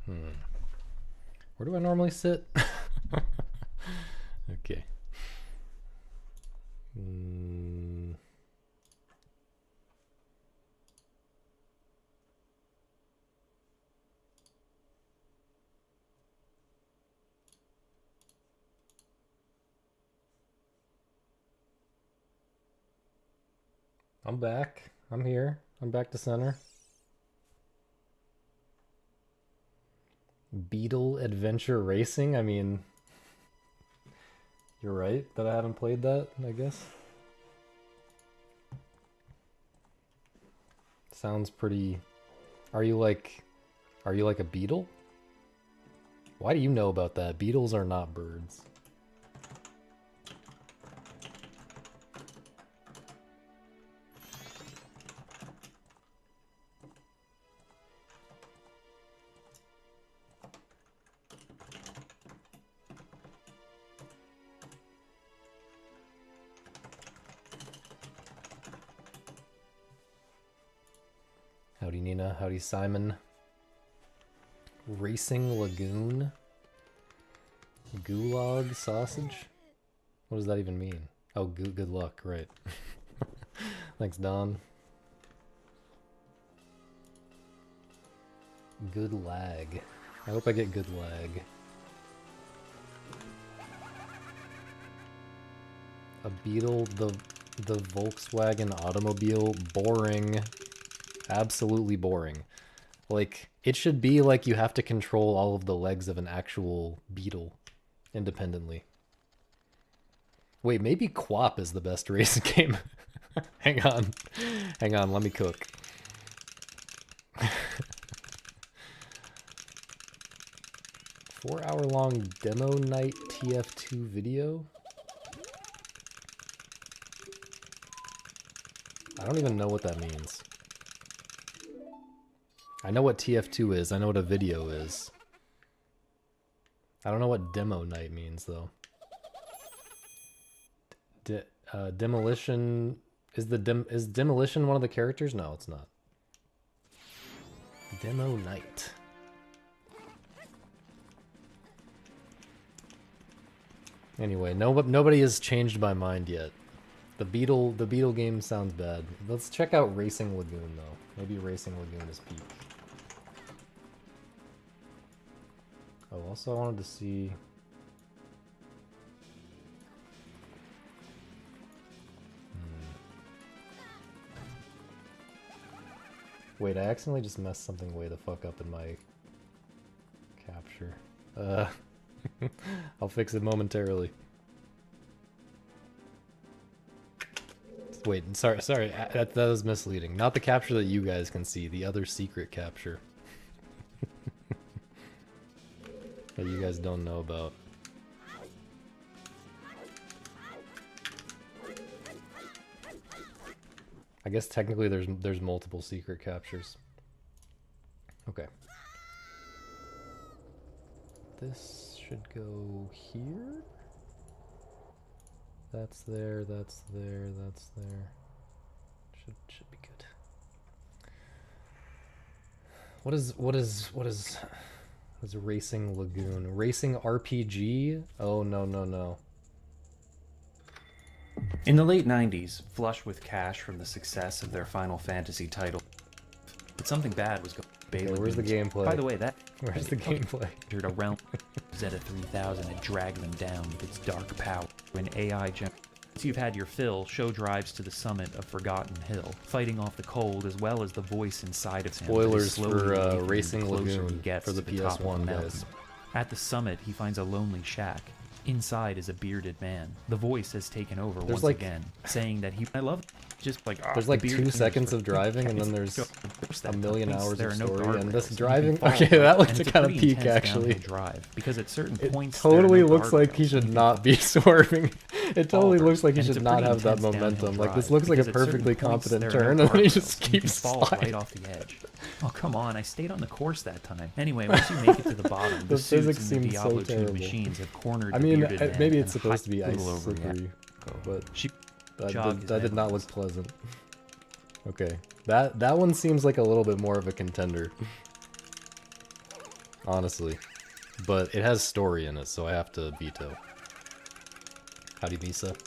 Where do I normally sit? Okay. I'm back. I'm here. I'm back to center. Beetle Adventure Racing? I mean, you're right that I haven't played that, I guess. Sounds pretty... Are you like a beetle? Why do you know about that? Beetles are not birds. Howdy Nina, howdy Simon. Racing Lagoon? Gulag sausage? What does that even mean? Oh, good luck, right. Thanks, Don. Good lag. I hope I get good lag. A Beetle, the Volkswagen automobile, boring. Absolutely boring. Like, it should be like you have to control all of the legs of an actual beetle independently. Wait, maybe Quap is the best racing game. Hang on, let me cook. 4-hour-long demo night TF2 video? I don't even know what that means. I know what TF2 is. I know what a video is. I don't know what demo night means, though. Demolition... Is Demolition one of the characters? No, it's not. Demo night. Anyway, nobody has changed my mind yet. The Beetle game sounds bad. Let's check out Racing Lagoon, though. Maybe Racing Lagoon is peak. Oh, also I wanted to see... Wait, I accidentally just messed something way the fuck up in my capture. I'll fix it momentarily. Wait, sorry, that was misleading. Not the capture that you guys can see, the other secret capture. That you guys don't know about. I guess technically there's multiple secret captures. Okay. This should go here. That's there, that's there, that's there. Should be good. What is Racing Lagoon? Racing RPG? Oh no. In the late 90s, flush with cash from the success of their Final Fantasy title, but something bad was going on. Okay, where's the gameplay? By the way, where's the gameplay? Entered a realm Zeta 3000 and dragged them down with its dark power. When AI Once you've had your fill, show drives to the summit of Forgotten Hill, fighting off the cold as well as the voice inside of him. Spoilers for Racing Lagoon for the PS1, guys. At the summit, he finds a lonely shack. Inside is a bearded man. The voice has taken over once again, saying that I love just like there's like 2 seconds of driving and then there's a million hours of story and this driving. Okay, that looked kind of peak actually. Drive because at certain points totally looks like he should not be swerving. It totally looks like he should not have that momentum. Like this looks like a perfectly competent turn and then he just keeps sliding right off the edge. Oh come on! I stayed on the course that time. Anyway, once you make it to the bottom, the physics seem so terrible. Machines have cornered. I mean, maybe it's supposed to be ice slippery, but that did not look pleasant. Okay, that one seems like a little bit more of a contender. honestly. But it has story in it, so I have to veto. Howdy, Misa.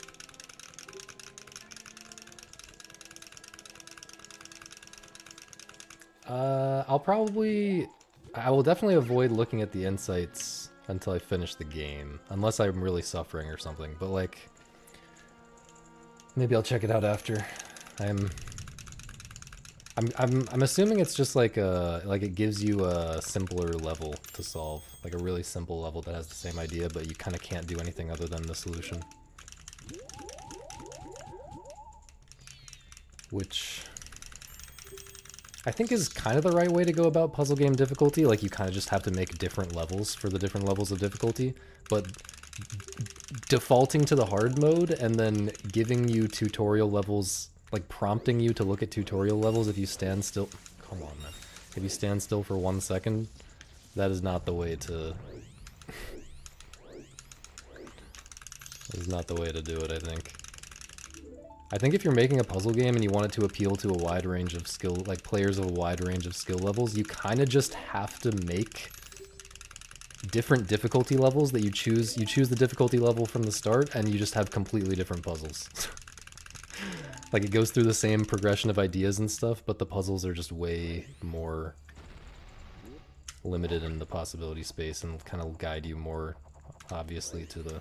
I will definitely avoid looking at the insights until I finish the game, unless I'm really suffering or something, but like, maybe I'll check it out after. I'm assuming it's just like it gives you a simpler level to solve, like a really simple level that has the same idea, but you kind of can't do anything other than the solution. Which I think is kind of the right way to go about puzzle game difficulty. Like, you kind of just have to make different levels for the different levels of difficulty, but defaulting to the hard mode and then giving you tutorial levels, like prompting you to look at tutorial levels if you stand still. Come on, man. If you stand still for 1 second, that is not the way to... That is not the way to do it, I think. I think if you're making a puzzle game and you want it to appeal to a wide range of skill, like players of a wide range of skill levels, you kind of just have to make different difficulty levels that you choose. You choose the difficulty level from the start, and you just have completely different puzzles. Like, it goes through the same progression of ideas and stuff, but the puzzles are just way more limited in the possibility space and kind of guide you more obviously to the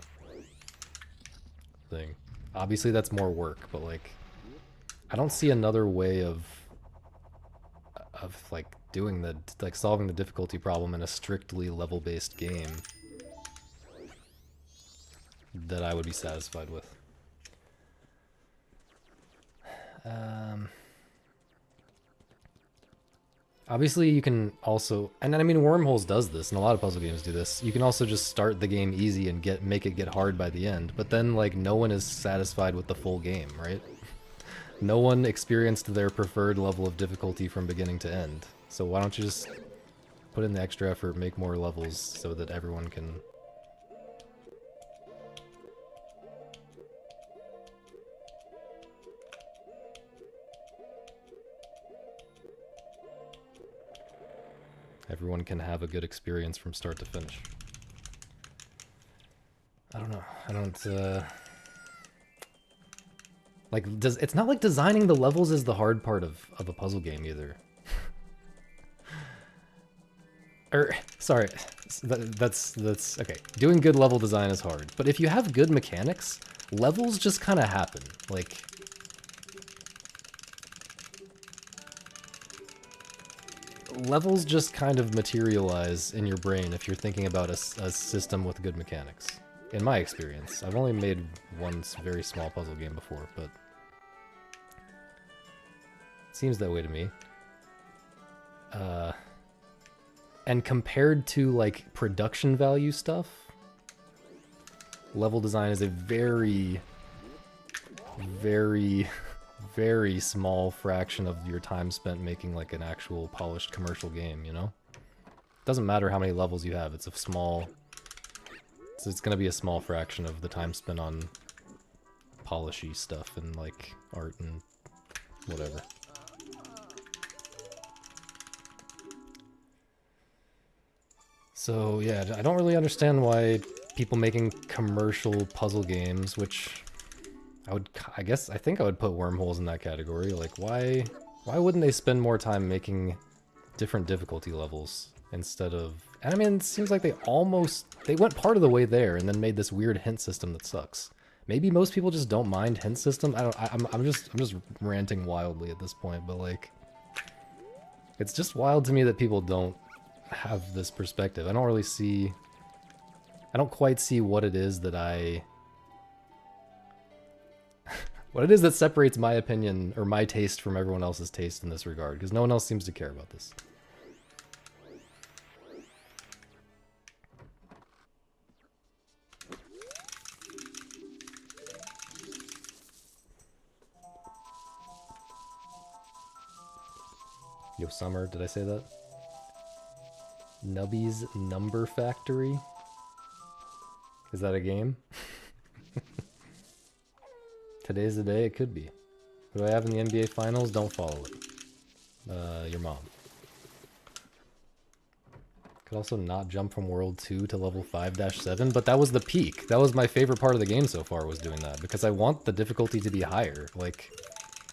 thing. Obviously that's more work, but like, I don't see another way of like doing the, like, solving the difficulty problem in a strictly level-based game that I would be satisfied with. Obviously you can also, and I mean Wormholes does this, and a lot of puzzle games do this, you can also just start the game easy and make it get hard by the end, but then like no one is satisfied with the full game, right? No one experienced their preferred level of difficulty from beginning to end. So why don't you just put in the extra effort, make more levels so that everyone can... Everyone can have a good experience from start to finish. I don't know. I don't, like, it's not like designing the levels is the hard part of a puzzle game either. Or, sorry, that's, okay. Doing good level design is hard, but if you have good mechanics, levels just kind of happen. Like, levels just kind of materialize in your brain if you're thinking about a system with good mechanics. In my experience. I've only made one very small puzzle game before, but it seems that way to me. And compared to, like, production value stuff, level design is a very, very, very small fraction of your time spent making, like, an actual polished commercial game, you know? It doesn't matter how many levels you have, it's a small... So it's gonna be a small fraction of the time spent on polishy stuff and, like, art and whatever. So yeah, I don't really understand why people making commercial puzzle games, which I think I would put Wormholes in that category. Like, why wouldn't they spend more time making different difficulty levels instead of... And I mean, it seems like they went part of the way there and then made this weird hint system that sucks. Maybe most people just don't mind hint system. I'm just ranting wildly at this point, but like, it's just wild to me that people don't have this perspective. I don't quite see what it is that what it is that separates my opinion or my taste from everyone else's taste in this regard, because no one else seems to care about this. Yo, Summer, did I say that? Nubby's Number Factory? Is that a game? Today's the day, it could be. Who do I have in the NBA Finals? Don't follow it. Your mom. Could also not jump from World 2 to level 5-7, but that was the peak. That was my favorite part of the game so far, was doing that, because I want the difficulty to be higher. Like,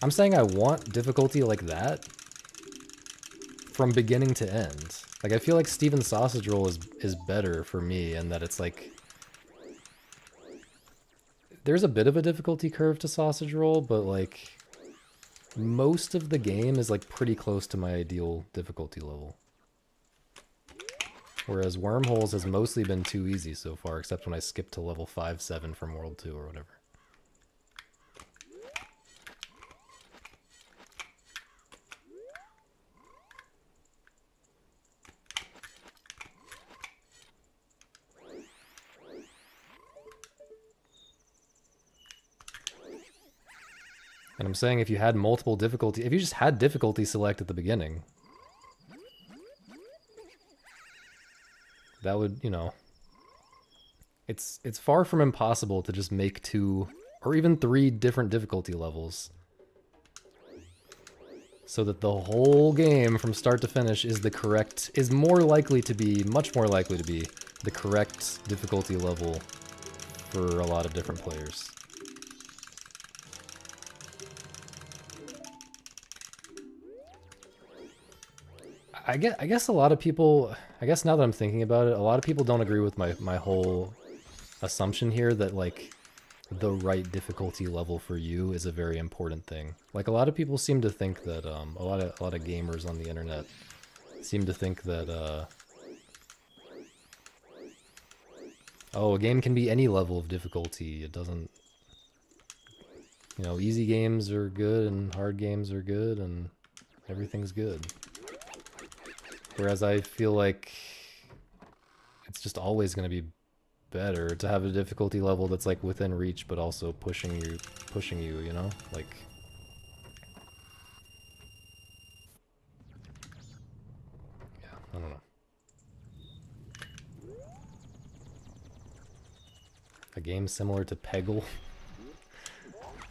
I'm saying I want difficulty like that from beginning to end. Like, I feel like Steven's Sausage Roll is better for me, and that it's like... There's a bit of a difficulty curve to Sausage Roll, but like... Most of the game is like pretty close to my ideal difficulty level. Whereas Wormholes has mostly been too easy so far, except when I skipped to level 5-7 from World 2 or whatever. And I'm saying if you had multiple difficulty, if you just had difficulty select at the beginning, that would, you know, it's far from impossible to just make 2 or even 3 different difficulty levels so that the whole game from start to finish is the correct, is more likely to be, much more likely to be the correct difficulty level for a lot of different players. I guess a lot of people, I guess now that I'm thinking about it, a lot of people don't agree with my whole assumption here that like the right difficulty level for you is a very important thing. Like a lot of people seem to think that a lot of gamers on the internet seem to think that oh, a game can be any level of difficulty. It doesn't, you know, easy games are good and hard games are good and everything's good. Whereas I feel like it's just always going to be better to have a difficulty level that's like within reach, but also pushing you, you know? Like, yeah, I don't know. A game similar to Peggle.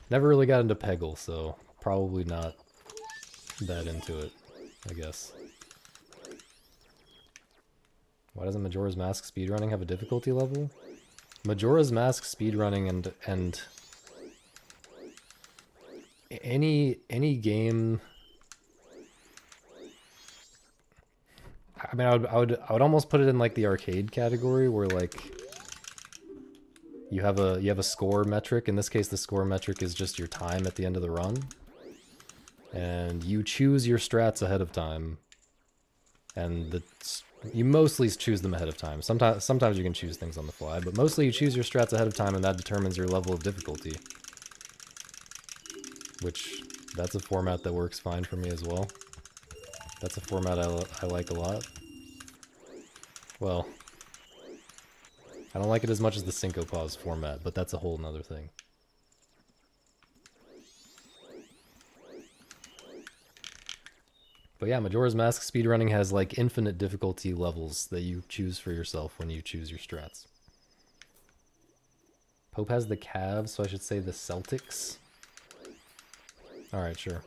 Never really got into Peggle, so probably not that into it, I guess. Why doesn't Majora's Mask speedrunning have a difficulty level? Majora's Mask speedrunning and any game. I mean, I would almost put it in like the arcade category where like you have a score metric. In this case, the score metric is just your time at the end of the run, and you choose your strats ahead of time, and you mostly choose them ahead of time. Sometimes you can choose things on the fly, but mostly you choose your strats ahead of time, and that determines your level of difficulty. Which, that's a format that works fine for me as well. That's a format I like a lot. Well, I don't like it as much as the Syncopause format, but that's a whole nother thing. But yeah, Majora's Mask speedrunning has like infinite difficulty levels that you choose for yourself when you choose your strats. Pope has the Cavs, so I should say the Celtics. Alright, sure.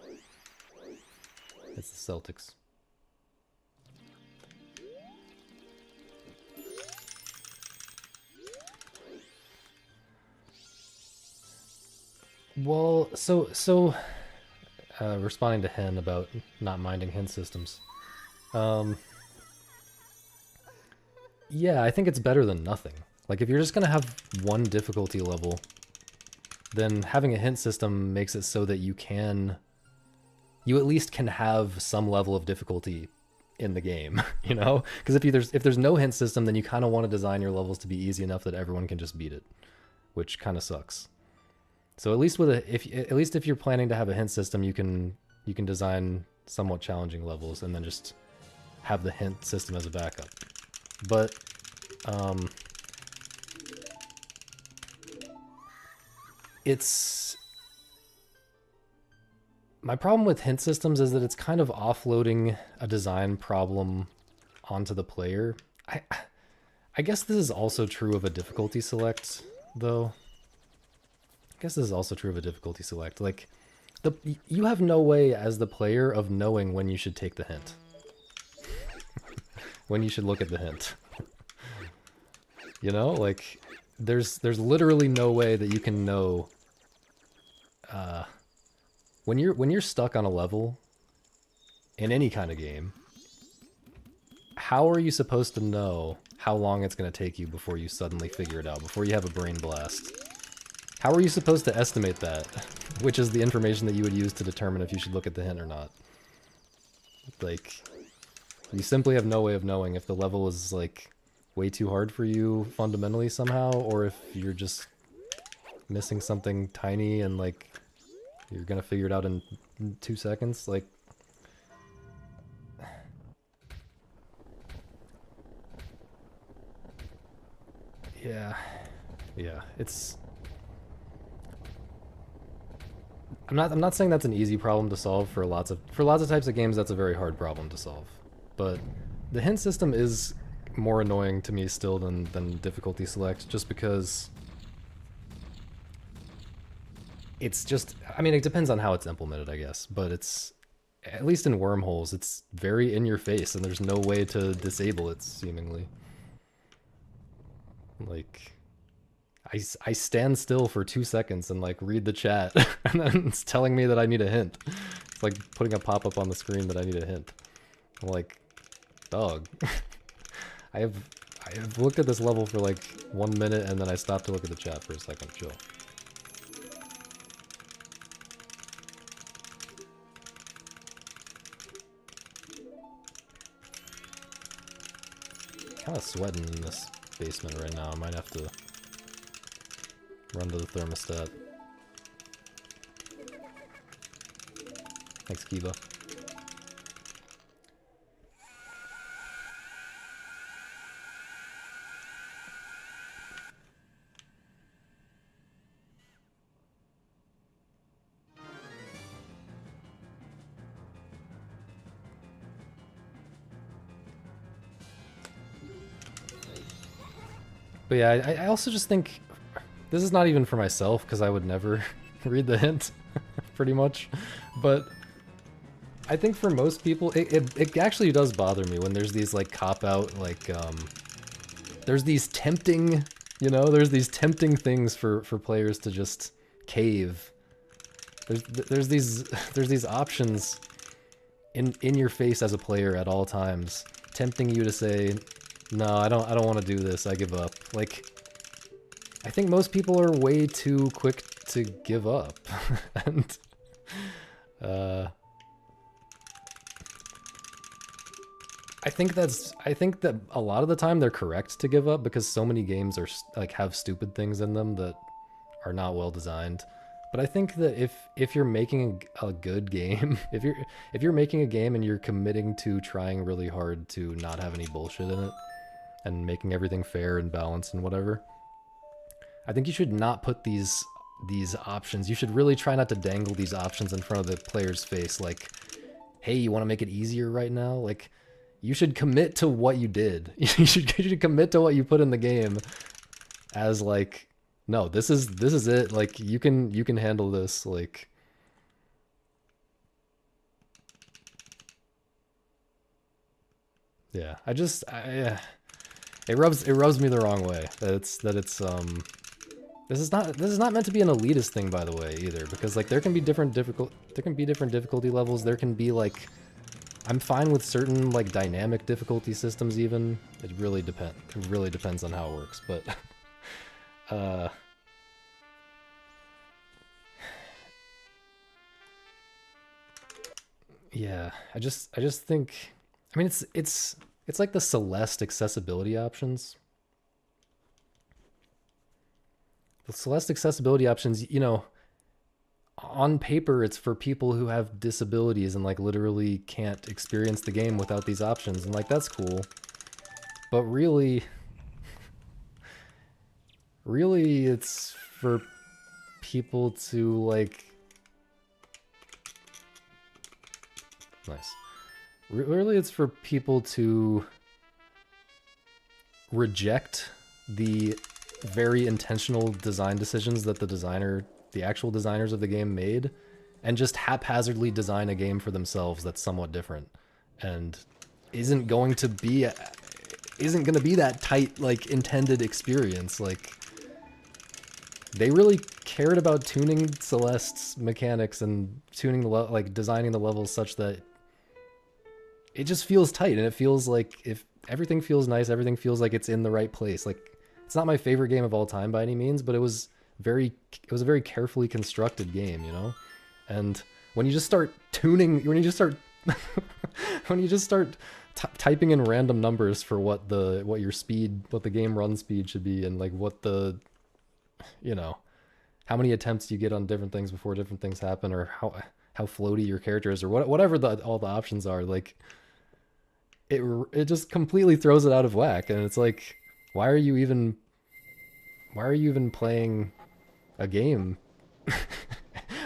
It's the Celtics. Well, so responding to Hen about not minding hint systems. Yeah, I think it's better than nothing. Like, if you're just gonna have one difficulty level, then having a hint system makes it so that you at least can have some level of difficulty in the game, you know? Because if there's no hint system, then you kind of want to design your levels to be easy enough that everyone can just beat it, which kind of sucks. So at least if you're planning to have a hint system, you can design somewhat challenging levels and then just have the hint system as a backup. But my problem with hint systems is that it's kind of offloading a design problem onto the player. I guess this is also true of a difficulty select, though. I guess this is also true of a difficulty select. Like, you have no way as the player of knowing when you should take the hint. when you should look at the hint. You know, like there's literally no way that you can know when you're stuck on a level in any kind of game. How are you supposed to know how long it's going to take you before you suddenly figure it out, before you have a brain blast? How are you supposed to estimate that? Which is the information that you would use to determine if you should look at the hint or not. Like, you simply have no way of knowing if the level is, like, way too hard for you fundamentally somehow, or if you're just missing something tiny and, like, you're gonna figure it out in 2 seconds. Like, yeah, it's... I'm not saying that's an easy problem to solve for lots of types of games. That's a very hard problem to solve, but the hint system is more annoying to me still than difficulty select, just because it's just, I mean, it depends on how it's implemented, I guess, but it's, at least in wormholes, it's very in your face and there's no way to disable it, seemingly. Like, I stand still for 2 seconds and, like, read the chat, and then it's telling me that I need a hint. It's like putting a pop-up on the screen that I need a hint. I'm like, dog. I have looked at this level for, like, 1 minute, and then I stopped to look at the chat for a second. Chill. Kind of sweating in this basement right now. I might have to run to the thermostat. Thanks, Kiba. But yeah, I also just think this is not even for myself, because I would never read the hint, pretty much. But I think for most people, it actually does bother me when there's these, like, cop-out, like, there's these tempting, you know, there's these tempting things for players to just cave. There's these options in your face as a player at all times, tempting you to say, no, I don't want to do this, I give up. Like, I think most people are way too quick to give up. And I think that a lot of the time they're correct to give up, because so many games are, like, have stupid things in them that are not well designed. But I think that if you're making a good game, if you're making a game and you're committing to trying really hard to not have any bullshit in it, and making everything fair and balanced and whatever, I think you should not put these options. You should really try not to dangle these options in front of the player's face, like, hey, you want to make it easier right now? Like, you should commit to what you did. You should commit to what you put in the game as, like, no, this is it. Like, you can handle this. Like, yeah, it rubs me the wrong way that it's this is not meant to be an elitist thing, by the way, either, because, like, there can be different difficulty levels. There can be, like, I'm fine with certain, like, dynamic difficulty systems even. It really depends on how it works, but yeah, I just think, I mean, it's like the Celeste accessibility options. The Celeste accessibility options, you know, on paper it's for people who have disabilities and, like, literally can't experience the game without these options, and, like, that's cool. But really it's for people to, like, nice. Really, it's for people to reject the very intentional design decisions that the actual designers of the game made, and just haphazardly design a game for themselves that's somewhat different and isn't going to be isn't gonna be that tight, like, intended experience. Like, they really cared about tuning Celeste's mechanics and tuning the like designing the levels such that it just feels tight, and it feels like if everything feels nice, everything feels like it's in the right place. Like, it's not my favorite game of all time by any means, but it was a very carefully constructed game, you know? And when you just start tuning, when you just start when you just start typing in random numbers for what the game run speed should be, and like what the, you know, how many attempts you get on different things before different things happen, or how floaty your character is, or whatever all the options are, like it just completely throws it out of whack. And it's like, why are you even playing a game?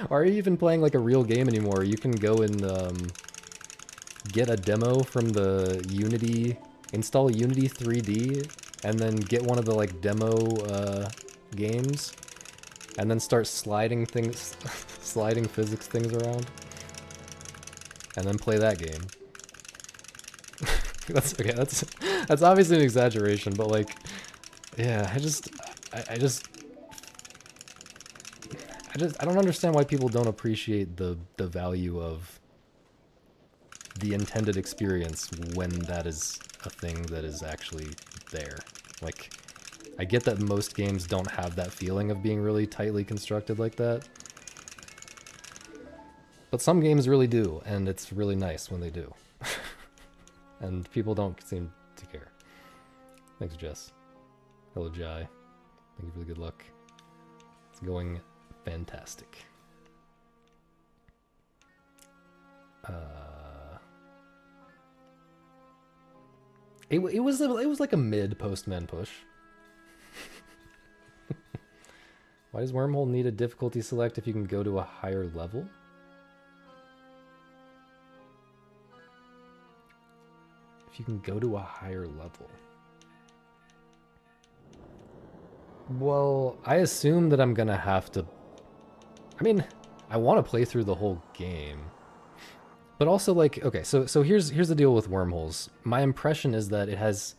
Why are you even playing like a real game anymore? You can go and get a demo from the Unity, install Unity 3D, and then get one of the like demo games, and then start sliding physics things around, and then play that game. That's okay. That's obviously an exaggeration, but like, yeah, I don't understand why people don't appreciate the value of the intended experience when that is a thing that is actually there. Like, I get that most games don't have that feeling of being really tightly constructed like that, but some games really do, and it's really nice when they do. And people don't seem to care. Thanks, Jess. Hello, Jai. Thank you for the good luck. It's going fantastic. It was like a mid Postman push. Why does Wormhole need a difficulty select if you can go to a higher level? If you can go to a higher level. Well, I assume that I'm gonna have to... I mean, I want to play through the whole game. But also, like, okay, so here's the deal with wormholes. My impression is that it has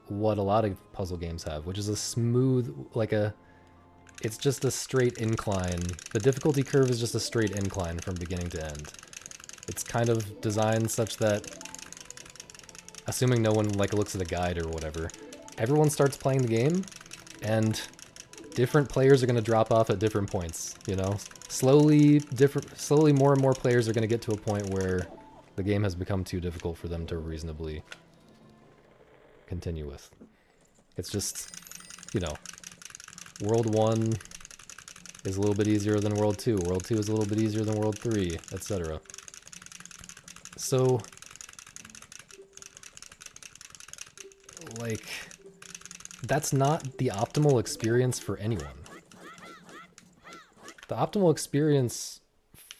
what a lot of puzzle games have, which is a smooth, like it's just a straight incline. The difficulty curve is just a straight incline from beginning to end. It's kind of designed such that, assuming no one like looks at a guide or whatever, everyone starts playing the game, and different players are going to drop off at different points, you know? Slowly more and more players are going to get to a point where the game has become too difficult for them to reasonably continue with. It's just, you know, World 1 is a little bit easier than World 2. World 2 is a little bit easier than World 3, etc. So, like, that's not the optimal experience for anyone. The optimal experience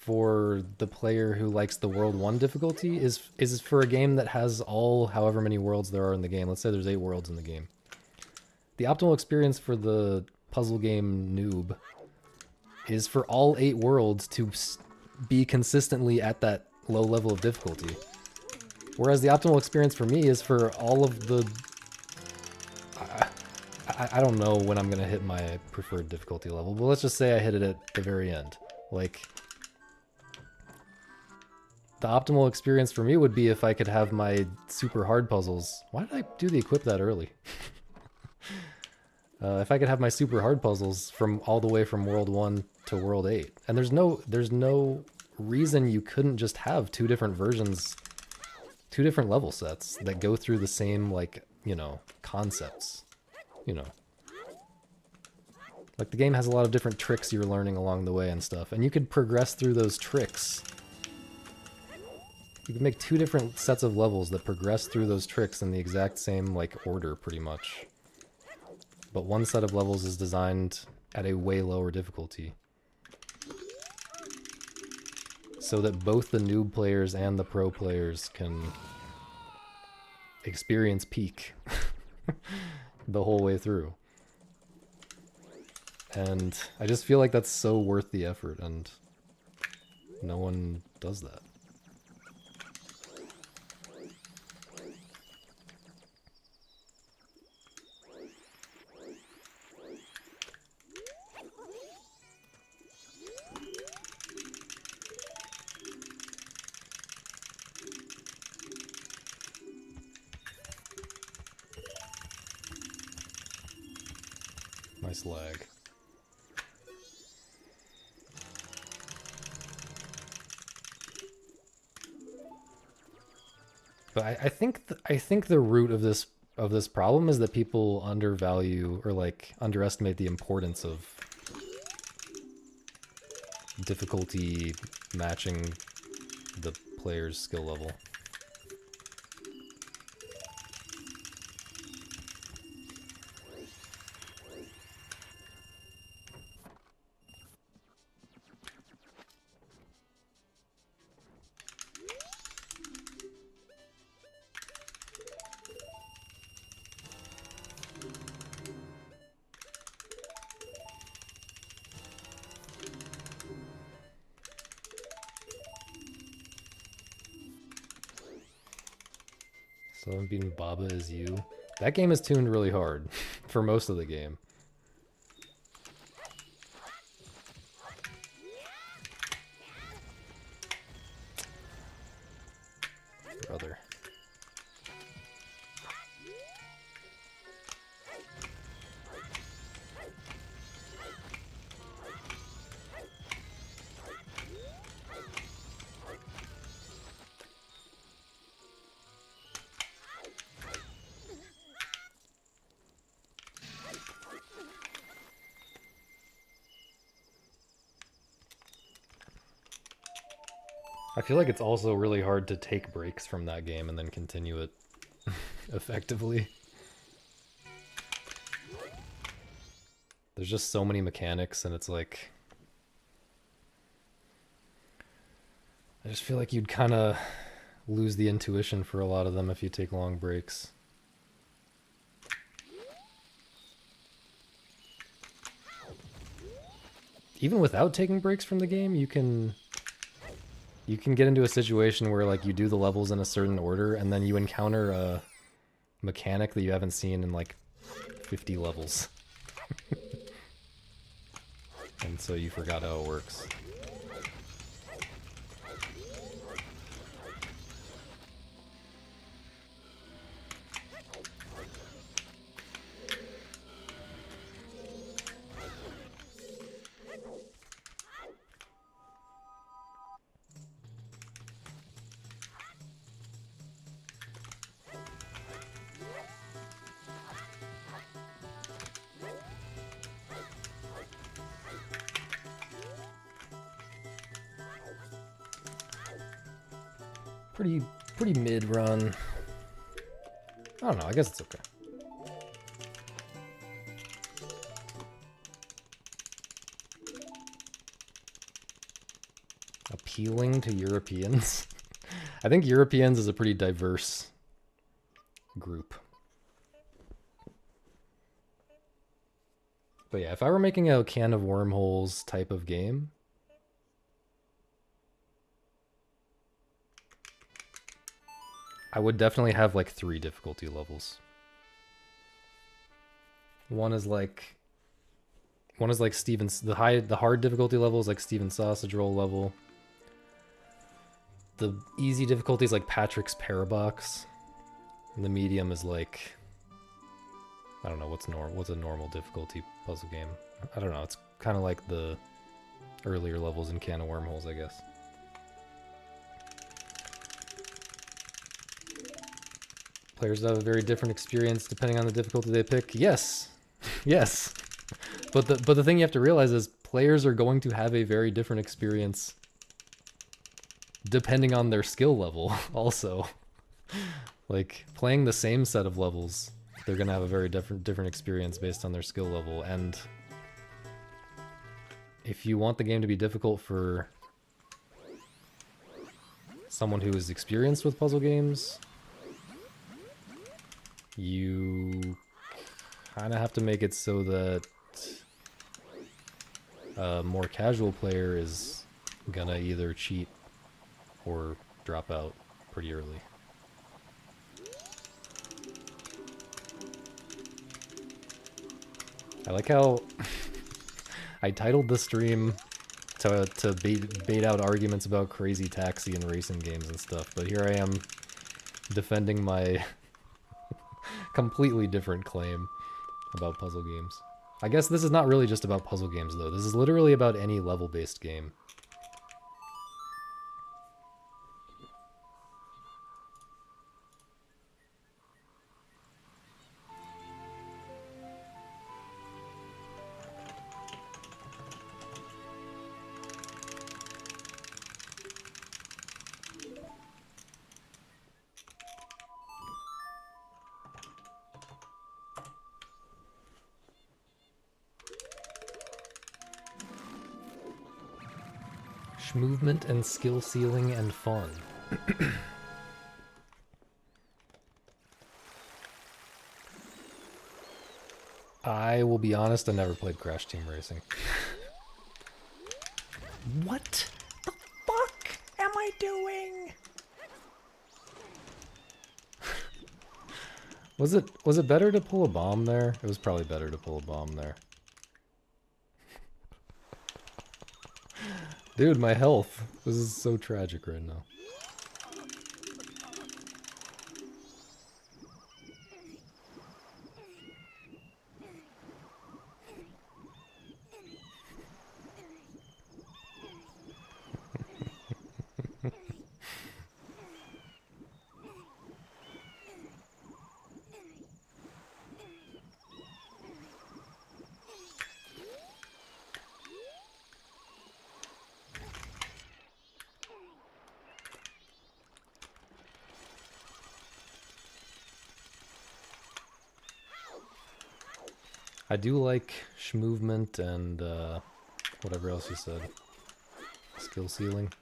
for the player who likes the World 1 difficulty is for a game that has all however many worlds there are in the game. Let's say there's 8 worlds in the game. The optimal experience for the puzzle game noob is for all 8 worlds to be consistently at that low level of difficulty. Whereas the optimal experience for me is for all of the... I don't know when I'm going to hit my preferred difficulty level, but let's just say I hit it at the very end. Like, the optimal experience for me would be if I could have my super hard puzzles... Why did I do the equip that early? If I could have my super hard puzzles from all the way from World 1 to World 8. And there's no reason you couldn't just have 2 different versions, 2 different level sets that go through the same, like, you know, concepts. You know. Like, the game has a lot of different tricks you're learning along the way and stuff, and you could progress through those tricks. You can make 2 different sets of levels that progress through those tricks in the exact same, like, order, pretty much. But one set of levels is designed at a way lower difficulty, so that both the noob players and the pro players can experience peak the whole way through. And I just feel like that's so worth the effort, and no one does that. Nice lag. But I think the root of this problem is that people undervalue or like underestimate the importance of difficulty matching the player's skill level. So I'm beating Baba Is You. That game is tuned really hard for most of the game. Brother. I feel like it's also really hard to take breaks from that game and then continue it effectively. There's just so many mechanics and it's like... I just feel like you'd kind of lose the intuition for a lot of them if you take long breaks. Even without taking breaks from the game, you can get into a situation where like you do the levels in a certain order and then you encounter a mechanic that you haven't seen in like 50 levels. And so you forgot how it works. Pretty mid run. I don't know, I guess it's okay. Appealing to Europeans? I think Europeans is a pretty diverse group. But yeah, if I were making a can of wormholes type of game, I would definitely have like 3 difficulty levels. One is like Steven's, the hard difficulty level is like Steven's sausage roll level. The easy difficulty is like Patrick's Parabox. And the medium is like, I don't know, what's a normal difficulty puzzle game? I don't know, it's kind of like the earlier levels in Can of Wormholes, I guess. Players have a very different experience depending on the difficulty they pick. Yes, yes. But the thing you have to realize is players are going to have a very different experience depending on their skill level also. Like playing the same set of levels, they're gonna have a very different experience based on their skill level. And if you want the game to be difficult for someone who is experienced with puzzle games, you kind of have to make it so that a more casual player is gonna either cheat or drop out pretty early. I like how I titled the stream to bait out arguments about Crazy Taxi and racing games and stuff, but here I am defending my completely different claim about puzzle games. I guess this is not really just about puzzle games, though. This is literally about any level-based game. Movement and skill ceiling and fun. I will be honest, I never played Crash Team Racing. What the fuck am I doing? Was it better to pull a bomb there? It was probably better to pull a bomb there. Dude, my health. This is so tragic right now. I do like movement and whatever else you said. Skill ceiling.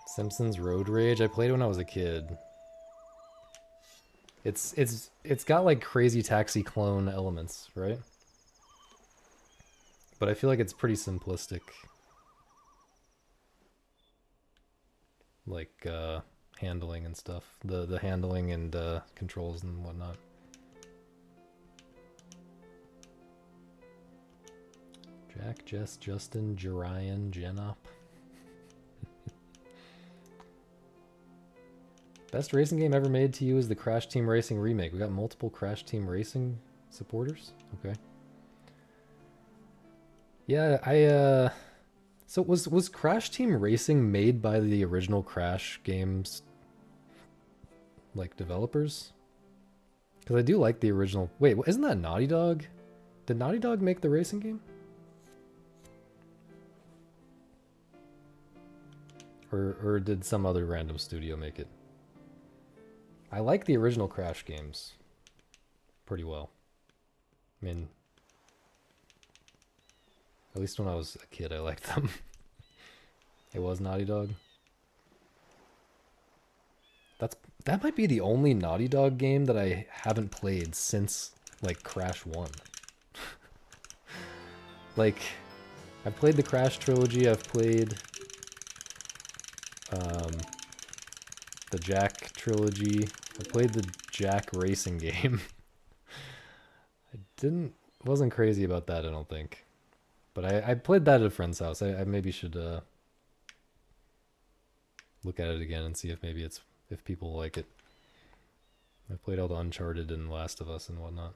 Simpsons Road Rage. I played it when I was a kid. It's got like Crazy Taxi clone elements, right? But I feel like it's pretty simplistic. Like handling and stuff. The handling and controls and whatnot. Jack, Jess, Justin, Jerian, Jenop. Best racing game ever made to you is the Crash Team Racing remake. We got multiple Crash Team Racing supporters? Okay. Yeah, so was Crash Team Racing made by the original Crash games, like, developers? Because I do like the original... Wait, isn't that Naughty Dog? Did Naughty Dog make the racing game? Or did some other random studio make it? I like the original Crash games pretty well. I mean, at least when I was a kid, I liked them. It was Naughty Dog. That might be the only Naughty Dog game that I haven't played since, like, Crash 1. Like, I've played the Crash trilogy, I've played the Jack trilogy, I played the Jack racing game. Wasn't crazy about that, I don't think. But I played that at a friend's house. I maybe should look at it again and see if maybe if people like it. I played all the Uncharted and Last of Us and whatnot.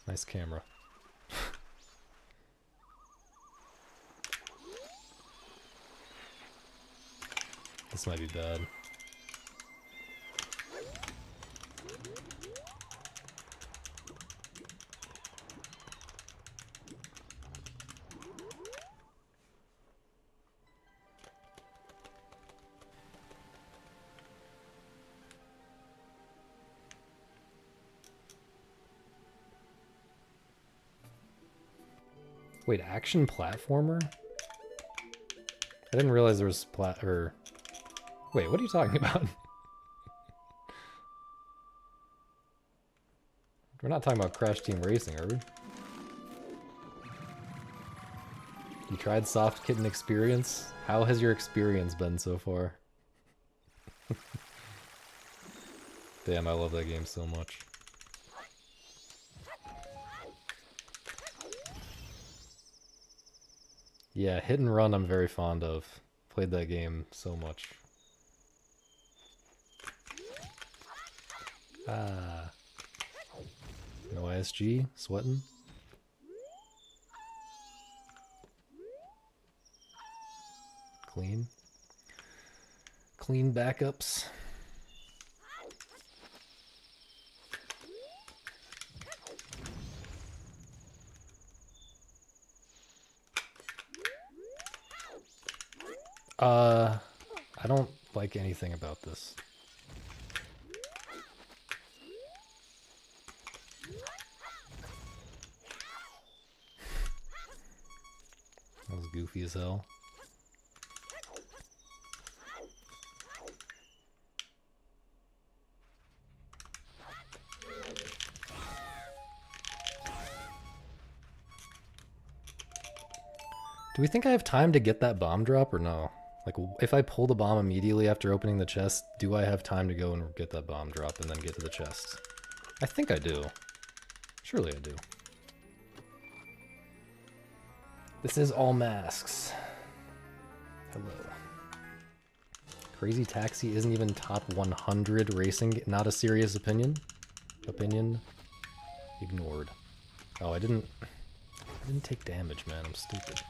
Nice camera. This might be bad. Wait, action platformer? I didn't realize there was Wait, what are you talking about? We're not talking about Crash Team Racing, are we? You tried Soft Kitten Experience? How has your experience been so far? Damn, I love that game so much. Yeah, Hit and Run I'm very fond of. Played that game so much. Ah. No ISG? Sweating? Clean. Clean backups. I don't like anything about this. That was goofy as hell. Do we think I have time to get that bomb drop or no? Like, if I pull the bomb immediately after opening the chest, do I have time to go and get that bomb drop and then get to the chest? I think I do. Surely I do. This is all masks. Hello. Crazy Taxi isn't even top 100 racing. Not a serious opinion. Opinion ignored. Oh, I didn't take damage, man. I'm stupid.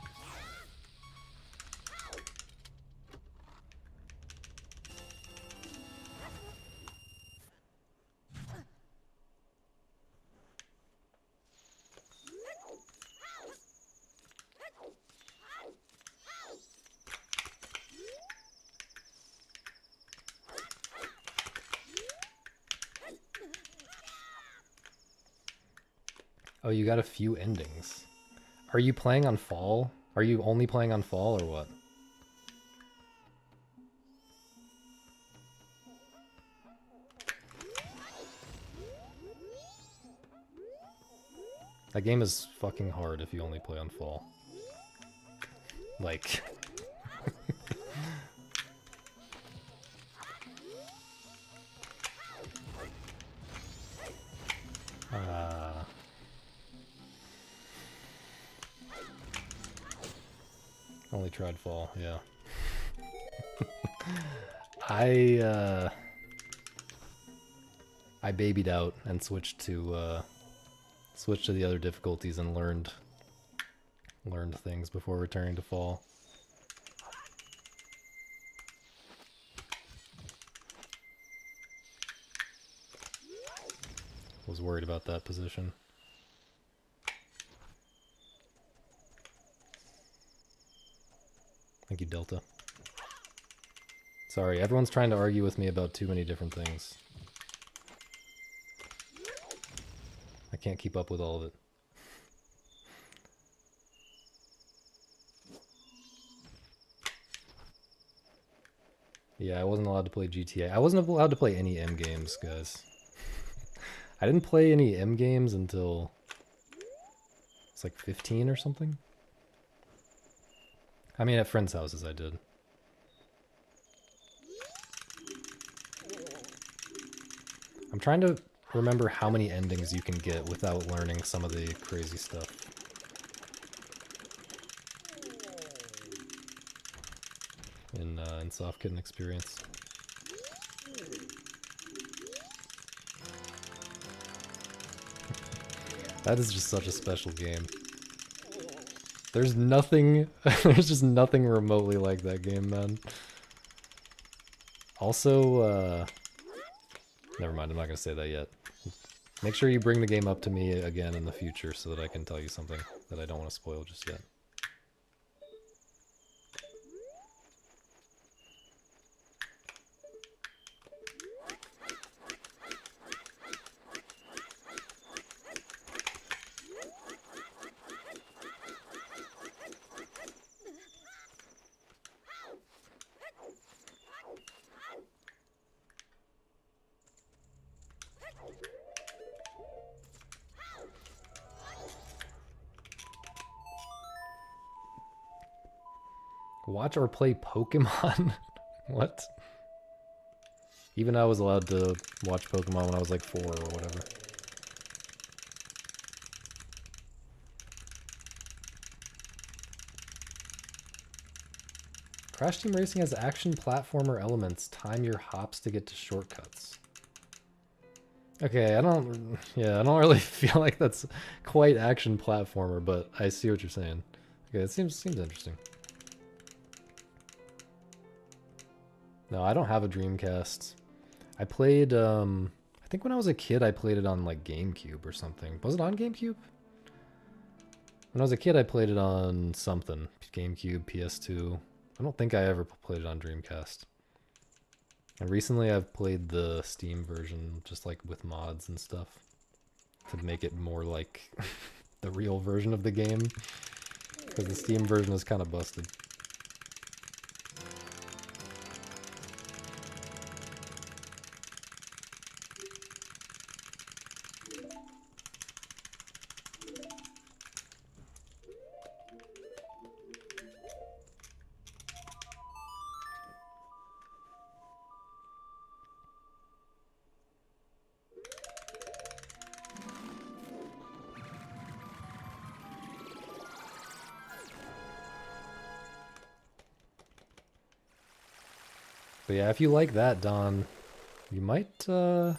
Oh, you got a few endings. Are you playing on Fall? Are you only playing on Fall or what? That game is fucking hard if you only play on Fall. Like... Only tried Fall, yeah. I babied out and switched to the other difficulties and learned things before returning to Fall. Was worried about that position. Thank you, Delta. Sorry, everyone's trying to argue with me about too many different things. I can't keep up with all of it. Yeah, I wasn't allowed to play GTA. I wasn't allowed to play any M games, guys. I didn't play any M games until it's like 15 or something. I mean, at friends' houses I did. I'm trying to remember how many endings you can get without learning some of the crazy stuff. In Soft Kitten Experience. That is just such a special game. There's nothing, there's just nothing remotely like that game, man. Also, never mind, I'm not gonna say that yet. Make sure you bring the game up to me again in the future so that I can tell you something that I don't want to spoil just yet. Watch or play Pokemon? What? Even I was allowed to watch Pokemon when I was like 4 or whatever. Crash Team Racing has action platformer elements. Time your hops to get to shortcuts. Okay, I don't really feel like that's quite action platformer, but I see what you're saying. Okay, it seems interesting. No, I don't have a Dreamcast. I played, I think when I was a kid, I played it on like GameCube or something. Was it on GameCube? When I was a kid, I played it on something. GameCube, PS2. I don't think I ever played it on Dreamcast. And recently I've played the Steam version, just like with mods and stuff, to make it more like the real version of the game. Because the Steam version is kind of busted. But yeah, if you like that, Don, you might, you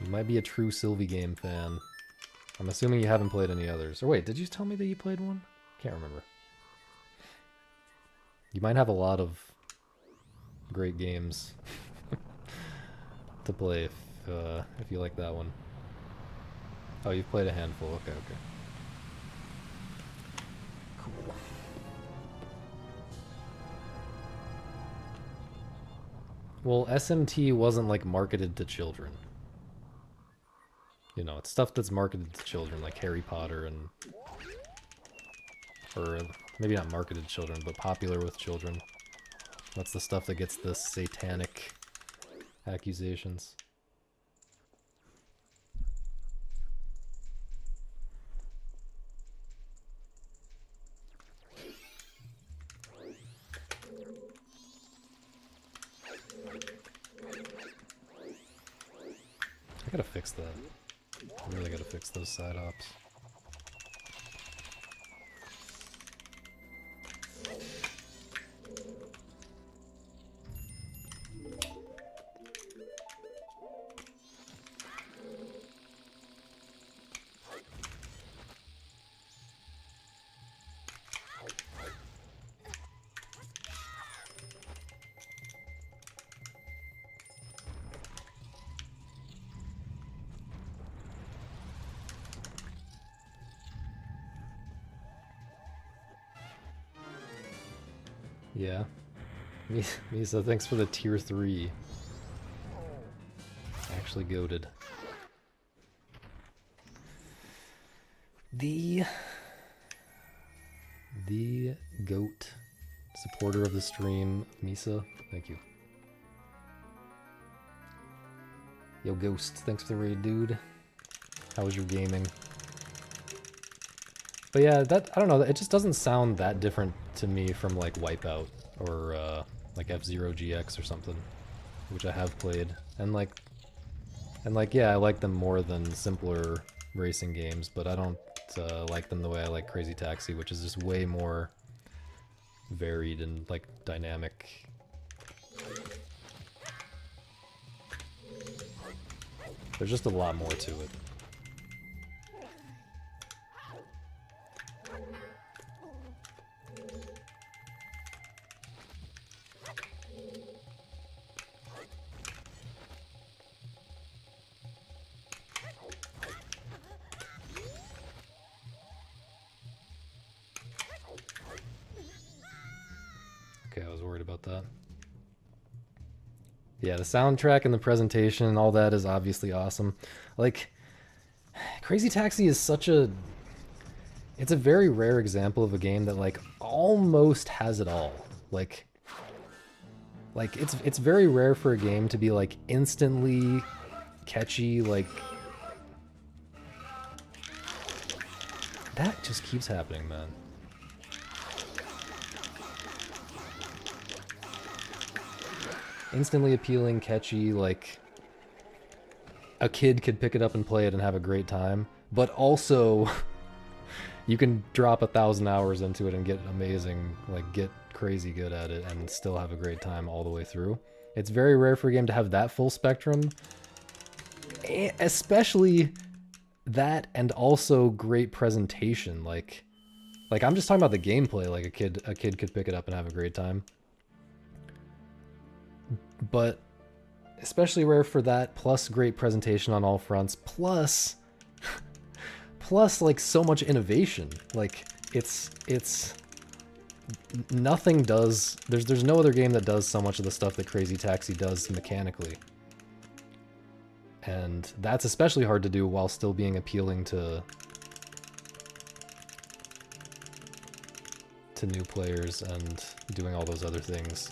might be a true Sylvie game fan. I'm assuming you haven't played any others. Or wait, did you tell me that you played one? Can't remember. You might have a lot of great games to play if you like that one. Oh, you've played a handful. Okay, okay. Cool. Well, SMT wasn't like marketed to children. You know, it's stuff that's marketed to children, like Harry Potter and... Or maybe not marketed to children, but popular with children. That's the stuff that gets the satanic accusations. I gotta fix that. I really gotta fix those side ops. Yeah. Misa, thanks for the tier 3. Actually goated. The GOAT supporter of the stream, Misa. Thank you. Yo, Ghost, thanks for the raid, dude. How was your gaming? But yeah, that, I don't know, it just doesn't sound that different to me from like Wipeout or like F-Zero GX or something, which I have played. And like, yeah, I like them more than simpler racing games, but I don't like them the way I like Crazy Taxi, which is just way more varied and like dynamic. There's just a lot more to it. Okay, I was worried about that. Yeah, the soundtrack and the presentation and all that is obviously awesome. Like, Crazy Taxi is such a... It's a very rare example of a game that, like, almost has it all. Like it's very rare for a game to be, like, instantly catchy, like... That just keeps happening, man. Instantly appealing, catchy, like a kid could pick it up and play it and have a great time, but also you can drop 1,000 hours into it and get amazing, like get crazy good at it and still have a great time all the way through. It's very rare for a game to have that full spectrum, especially that, and also great presentation. Like I'm just talking about the gameplay. Like a kid could pick it up and have a great time. But especially rare for that, plus great presentation on all fronts, plus like so much innovation. Like it's nothing does, there's no other game that does so much of the stuff that Crazy Taxi does mechanically. And that's especially hard to do while still being appealing to new players and doing all those other things.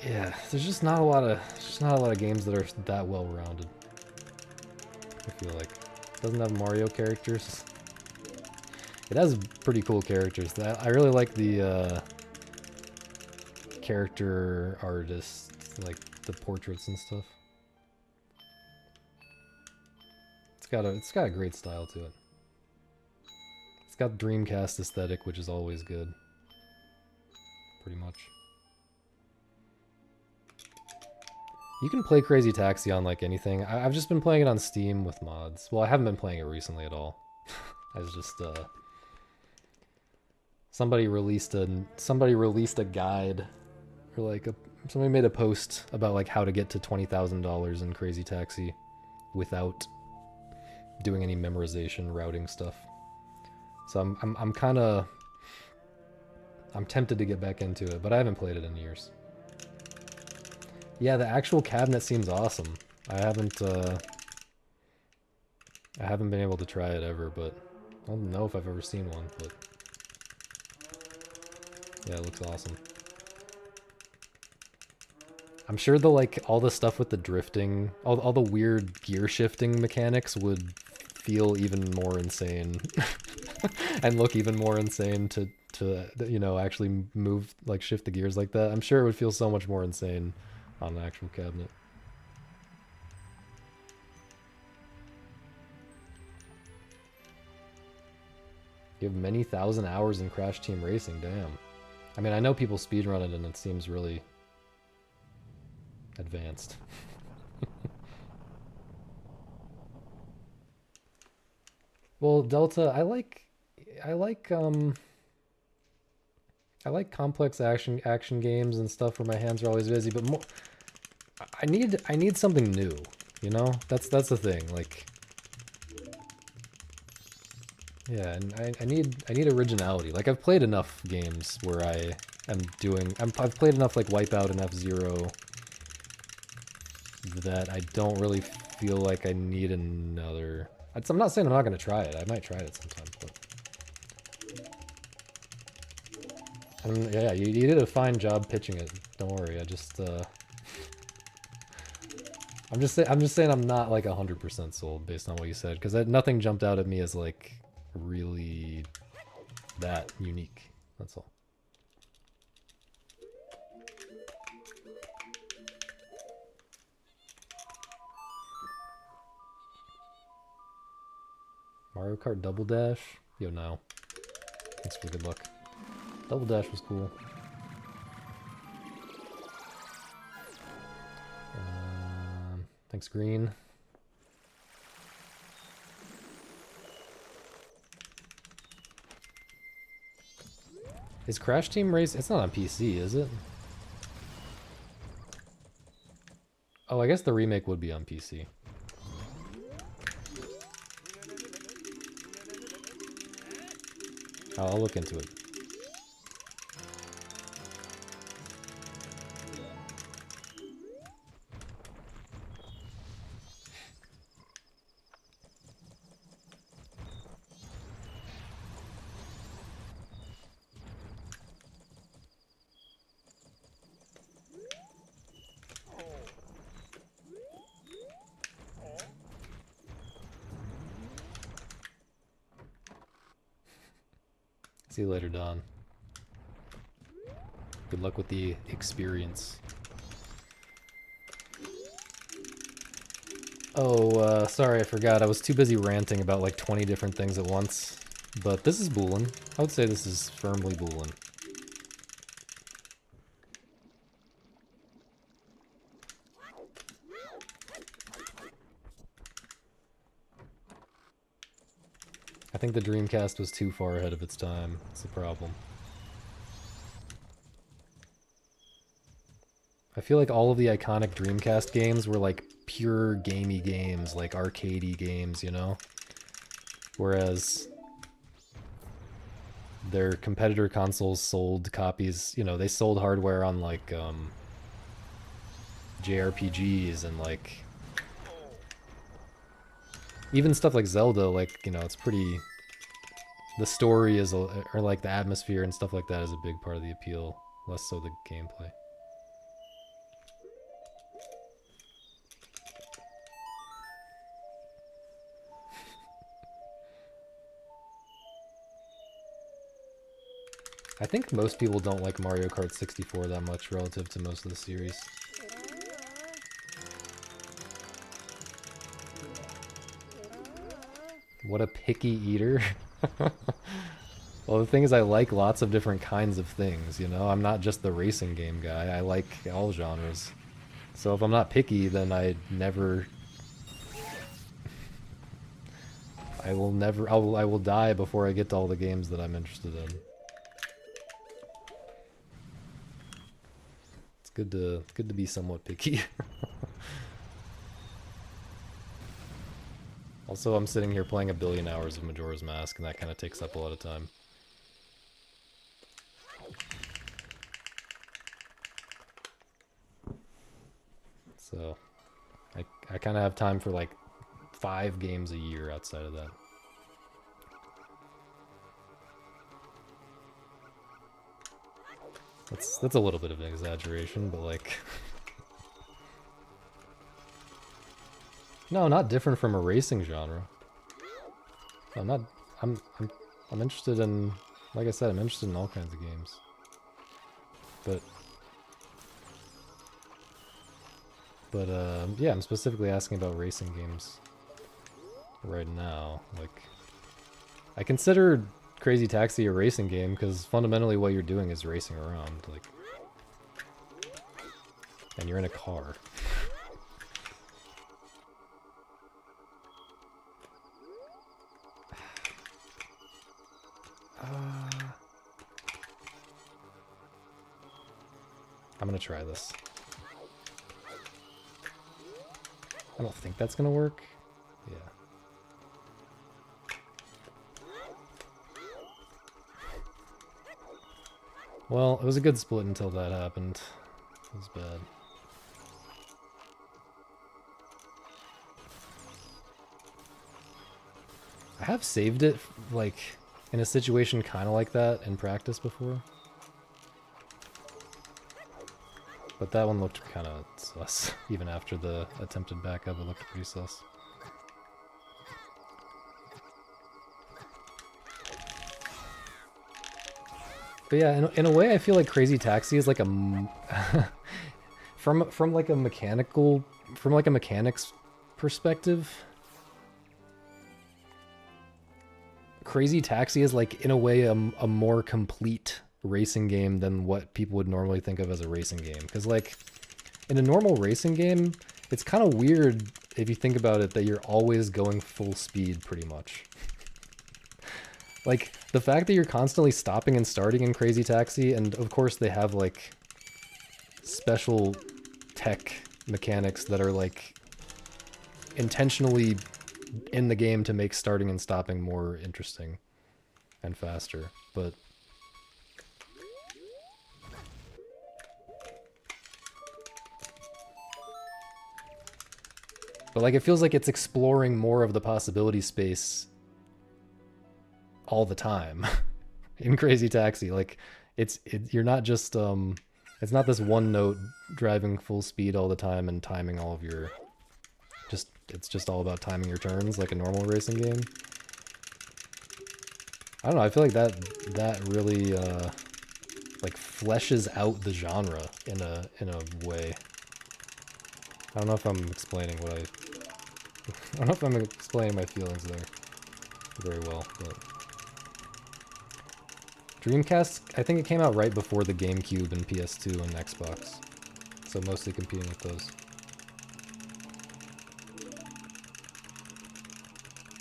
Yeah, there's just not a lot of games that are that well rounded. I feel like it doesn't have Mario characters. It has pretty cool characters. I really like the character artists, like the portraits and stuff. It's got a great style to it. It's got Dreamcast aesthetic, which is always good. Pretty much. You can play Crazy Taxi on like anything. I've just been playing it on Steam with mods. Well, I haven't been playing it recently at all. I was just somebody released a guide, or like somebody made a post about like how to get to $20,000 in Crazy Taxi without doing any memorization routing stuff. So I'm kind of tempted to get back into it, but I haven't played it in years. Yeah, the actual cabinet seems awesome. I haven't been able to try it ever, but I don't know if I've ever seen one, but yeah, it looks awesome. I'm sure all the stuff with the drifting, all the weird gear shifting mechanics would feel even more insane and look even more insane to you know, actually move, like shift the gears like that. I'm sure it would feel so much more insane on an actual cabinet. You have many thousand hours in Crash Team Racing, damn. I mean, I know people speedrun it and it seems really advanced. Well, Delta, I like complex action games and stuff where my hands are always busy, but more I need something new, you know? That's the thing. Like yeah, and I need originality. Like I've played enough games where I've played enough like Wipeout and F-Zero that I don't really feel like I need another. I'm not saying I'm not going to try it. I might try it sometime, but yeah, you did a fine job pitching it. Don't worry. I'm just saying I'm not like 100% sold based on what you said, because nothing jumped out at me as like really that unique. That's all. Mario Kart Double Dash? Yo, no. Thanks for the good luck. Double Dash was cool. Thanks, Green. Is Crash Team Race? It's not on PC, is it? Oh, I guess the remake would be on PC. I'll look into it. See you later, Don. Good luck with the experience. Oh, sorry, I forgot. I was too busy ranting about like 20 different things at once. But this is Boolin. I would say this is firmly Boolin. I think the Dreamcast was too far ahead of its time. That's the problem. I feel like all of the iconic Dreamcast games were like pure gamey games, like arcadey games, you know? Whereas their competitor consoles sold copies, you know, they sold hardware on like JRPGs and like even stuff like Zelda, like, you know, it's pretty, the story is, or like the atmosphere and stuff like that is a big part of the appeal, less so the gameplay. I think most people don't like Mario Kart 64 that much relative to most of the series. What a picky eater. Well, the thing is I like lots of different kinds of things, you know? I'm not just the racing game guy. I like all genres. So if I'm not picky, then I will die before I get to all the games that I'm interested in. It's good to be somewhat picky. Also, I'm sitting here playing 1 billion hours of Majora's Mask, and that kind of takes up a lot of time. So, I kind of have time for like 5 games a year outside of that. That's a little bit of an exaggeration, but like... No, not different from a racing genre. No, I'm not... I'm interested in... Like I said, I'm interested in all kinds of games. But yeah, I'm specifically asking about racing games right now. Like, I consider Crazy Taxi a racing game because fundamentally what you're doing is racing around, like, and you're in a car. I'm gonna try this. I don't think that's gonna work. Yeah. Well, it was a good split until that happened. It was bad. I have saved it, like, in a situation kind of like that in practice before. But that one looked kind of sus. Even after the attempted backup, it looked pretty sus. But yeah, in a way, I feel like Crazy Taxi is like a from like a mechanics perspective. Crazy Taxi is like in a way a more complete racing game than what people would normally think of as a racing game. Because like in a normal racing game, it's kind of weird if you think about it that you're always going full speed pretty much. Like, the fact that you're constantly stopping and starting in Crazy Taxi, and of course they have, like, special tech mechanics that are, like, intentionally in the game to make starting and stopping more interesting and faster, but... But, like, it feels like it's exploring more of the possibility space all the time in Crazy Taxi. Like, you're not just it's not this one note driving full speed all the time and timing all of your it's just all about timing your turns like a normal racing game. I don't know, I feel like that really like fleshes out the genre in a way. I don't know if I'm explaining what I don't know if I'm explaining my feelings there very well, but Dreamcast, I think it came out right before the GameCube and PS2 and Xbox. So mostly competing with those.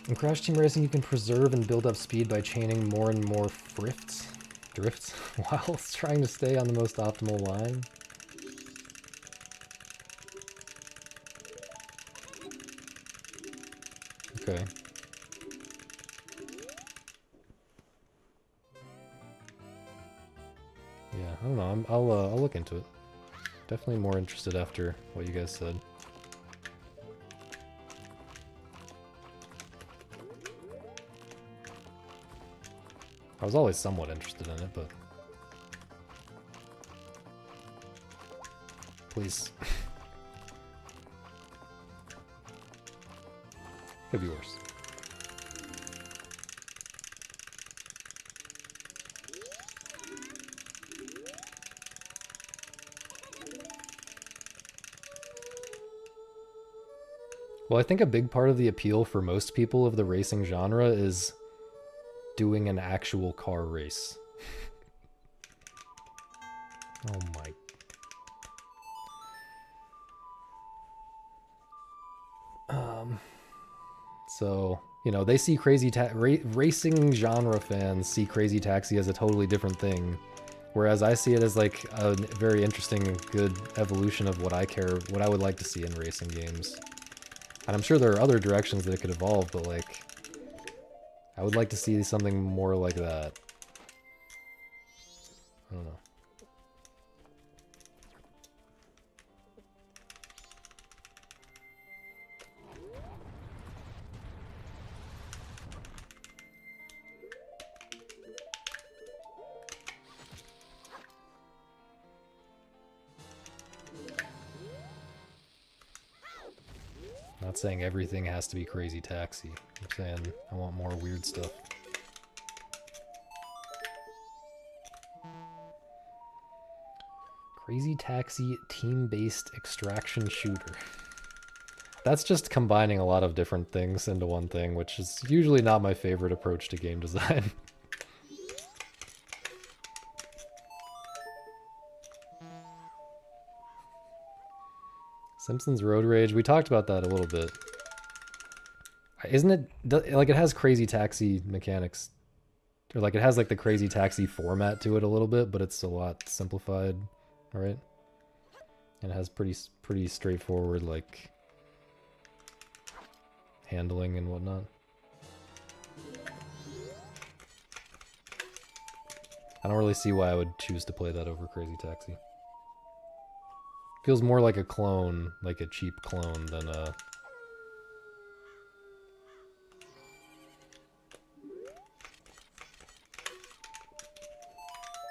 In Crash Team Racing, you can preserve and build up speed by chaining more and more drifts, while trying to stay on the most optimal line. Okay. Yeah, I don't know. I'll look into it. Definitely more interested after what you guys said. I was always somewhat interested in it, but please. Could be worse. Well, I think a big part of the appeal for most people of the racing genre is doing an actual car race. Oh my. So, you know, they see racing genre fans see Crazy Taxi as a totally different thing, whereas I see it as like a very interesting, good evolution of what I would like to see in racing games. And I'm sure there are other directions that it could evolve, but like, I would like to see something more like that. I don't know. Not saying everything has to be Crazy Taxi. I'm saying I want more weird stuff. Crazy Taxi team-based extraction shooter. That's just combining a lot of different things into one thing, which is usually not my favorite approach to game design. Simpsons Road Rage, we talked about that a little bit. Isn't it, like, it has Crazy Taxi mechanics, or like it has like the Crazy Taxi format to it a little bit, but it's a lot simplified, right? And it has pretty straightforward like handling and whatnot. I don't really see why I would choose to play that over Crazy Taxi. Feels more like a clone, like a cheap clone, than a...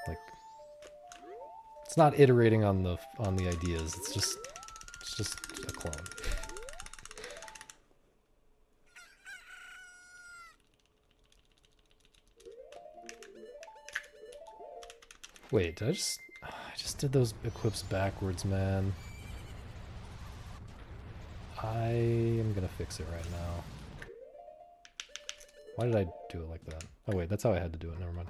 like... It's not iterating on the ideas, it's just a clone. Wait, I just did those equips backwards, man. I am gonna fix it right now. Why did I do it like that? Oh wait, that's how I had to do it, never mind.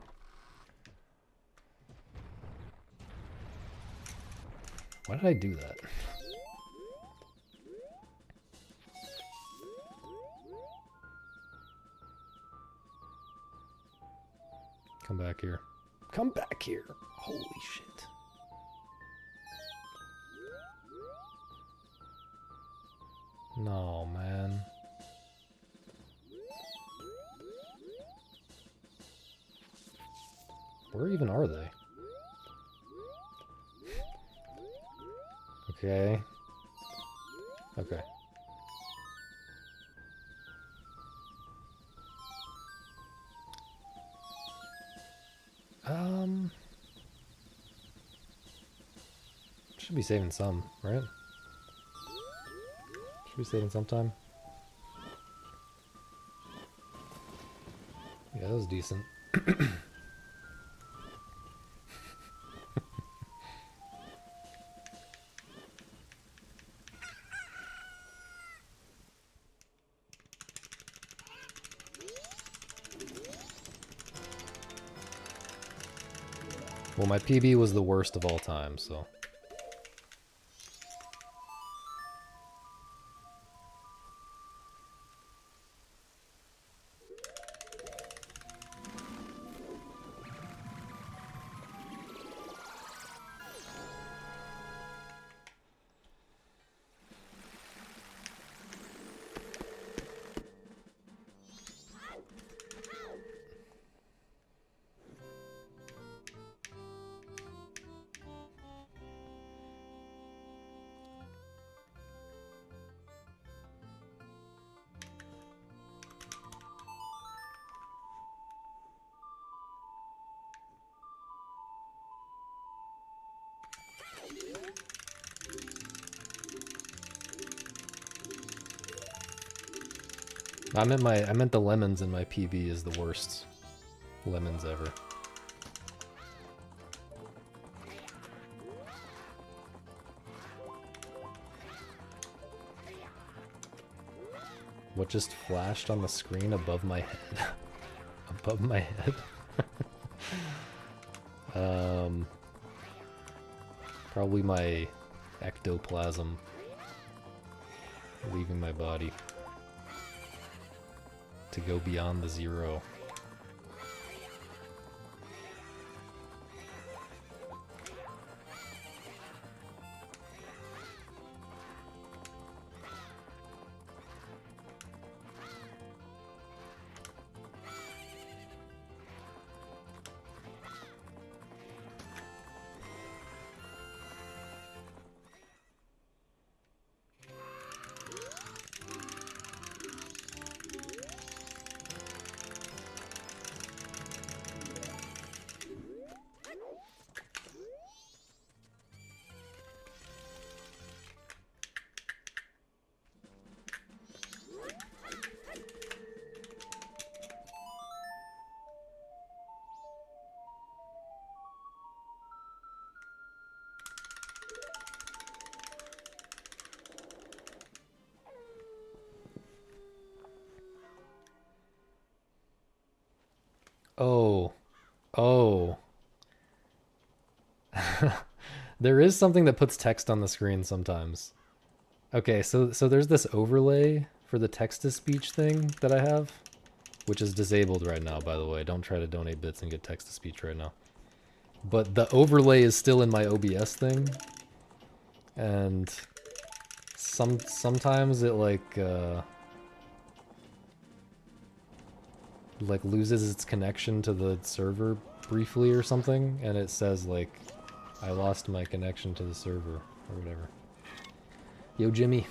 Why did I do that? Come back here. Come back here! Holy shit. No, man. Where even are they? Okay. Okay. Should be saving some, right? Should be saving some time. Yeah, that was decent. Well, my PB was the worst of all time, so... I meant the lemons in my PB is the worst lemons ever. What just flashed on the screen above my head? Above my head? Probably my ectoplasm leaving my body to go beyond the zero. Oh. Oh. There is something that puts text on the screen sometimes. Okay, so there's this overlay for the text-to-speech thing that I have, which is disabled right now, by the way. Don't try to donate bits and get text-to-speech right now. But the overlay is still in my OBS thing, and sometimes it like loses its connection to the server briefly or something, and it says like, I lost my connection to the server or whatever. Yo, Jimmy.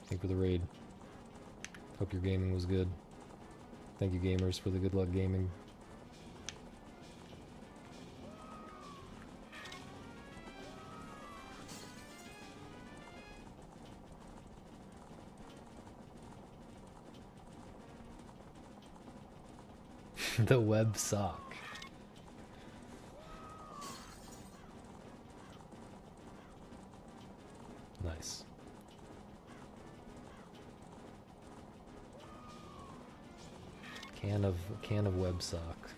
Thank you for the raid. Hope your gaming was good. Thank you, gamers, for the good luck gaming. The web sock. Nice. Can of web sock.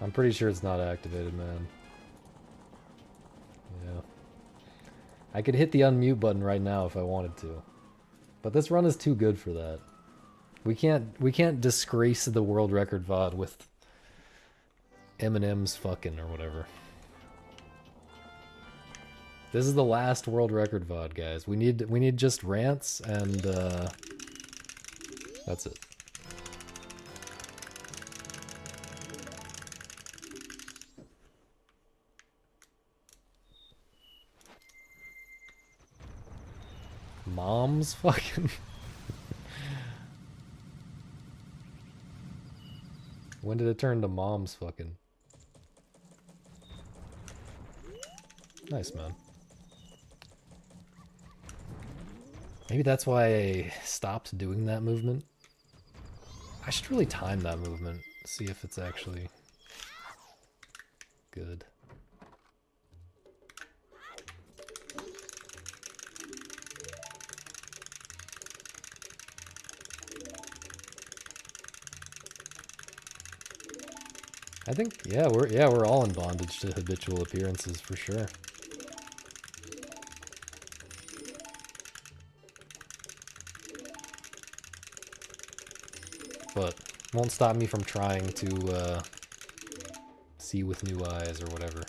I'm pretty sure it's not activated, man. Yeah. I could hit the unmute button right now if I wanted to. But this run is too good for that. We can't disgrace the world record VOD with Eminem's fucking or whatever. This is the last world record VOD, guys. We need just rants and that's it. Mom's fucking. When did it turn to mom's fucking? Nice, man. Maybe that's why I stopped doing that movement. I should really time that movement. see if it's actually good. I think we're all in bondage to habitual appearances for sure. But won't stop me from trying to see with new eyes or whatever.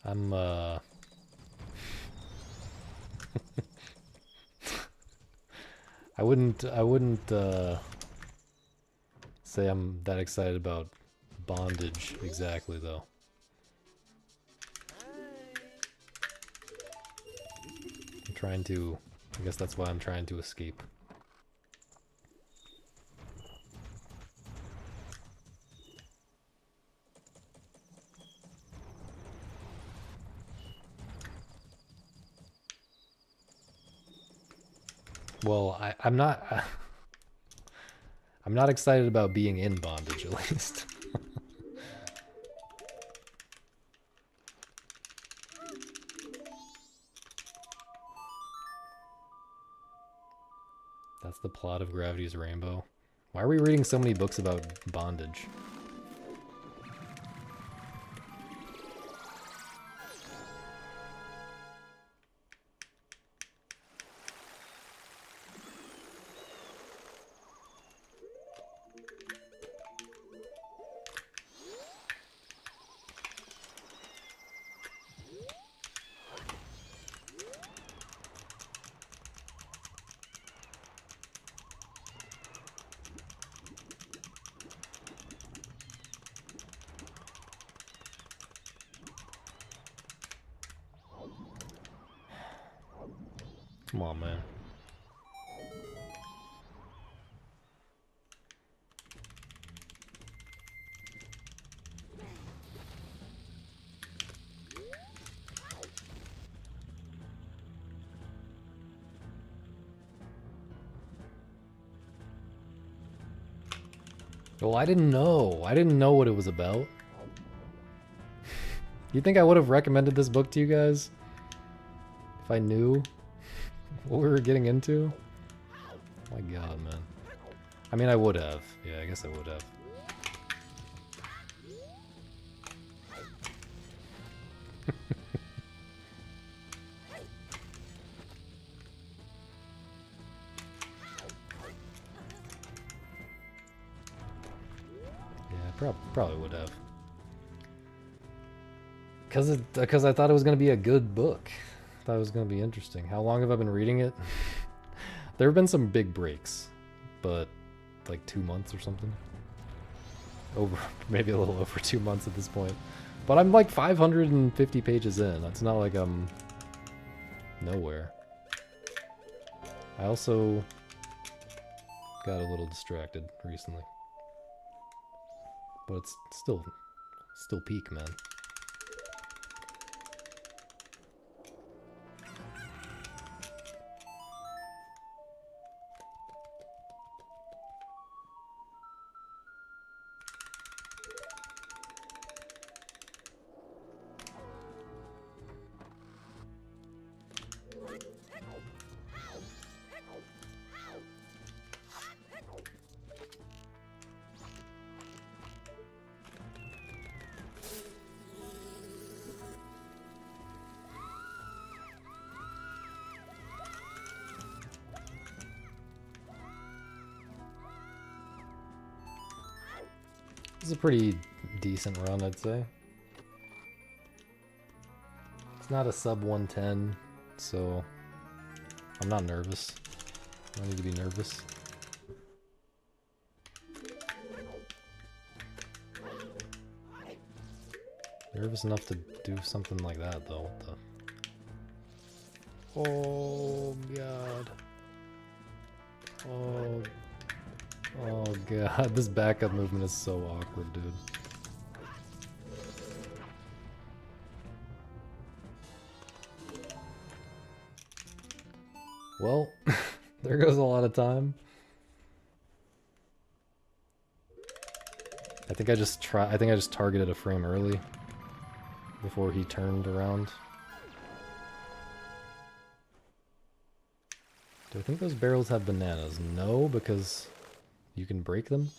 I'm I wouldn't say I'm that excited about bondage exactly though. I'm trying to, I guess that's why I'm trying to escape. Well, I'm not I'm not excited about being in bondage at least. That's the plot of Gravity's Rainbow. Why are we reading so many books about bondage? Come on, man. Well, I didn't know. I didn't know what it was about. You think I would have recommended this book to you guys? If I knew what we were getting into? My god, man. I mean, I would have. Yeah, I guess I would have. Yeah, probably would have. Because I thought it was going to be a good book. I thought it was going to be interesting. How long have I been reading it? There have been some big breaks, but like 2 months or something. Over, maybe a little over 2 months at this point. But I'm like 550 pages in. It's not like I'm nowhere. I also got a little distracted recently. But it's still peak, man. This is a pretty decent run, I'd say. It's not a sub 110, so I'm not nervous. I don't need to be nervous. Nervous enough to do something like that, though. What the... Oh, God. Oh, oh god, this backup movement is so awkward, dude. Well, there goes a lot of time. I think I just targeted a frame early before he turned around. Do I think those barrels have bananas? No, because you can break them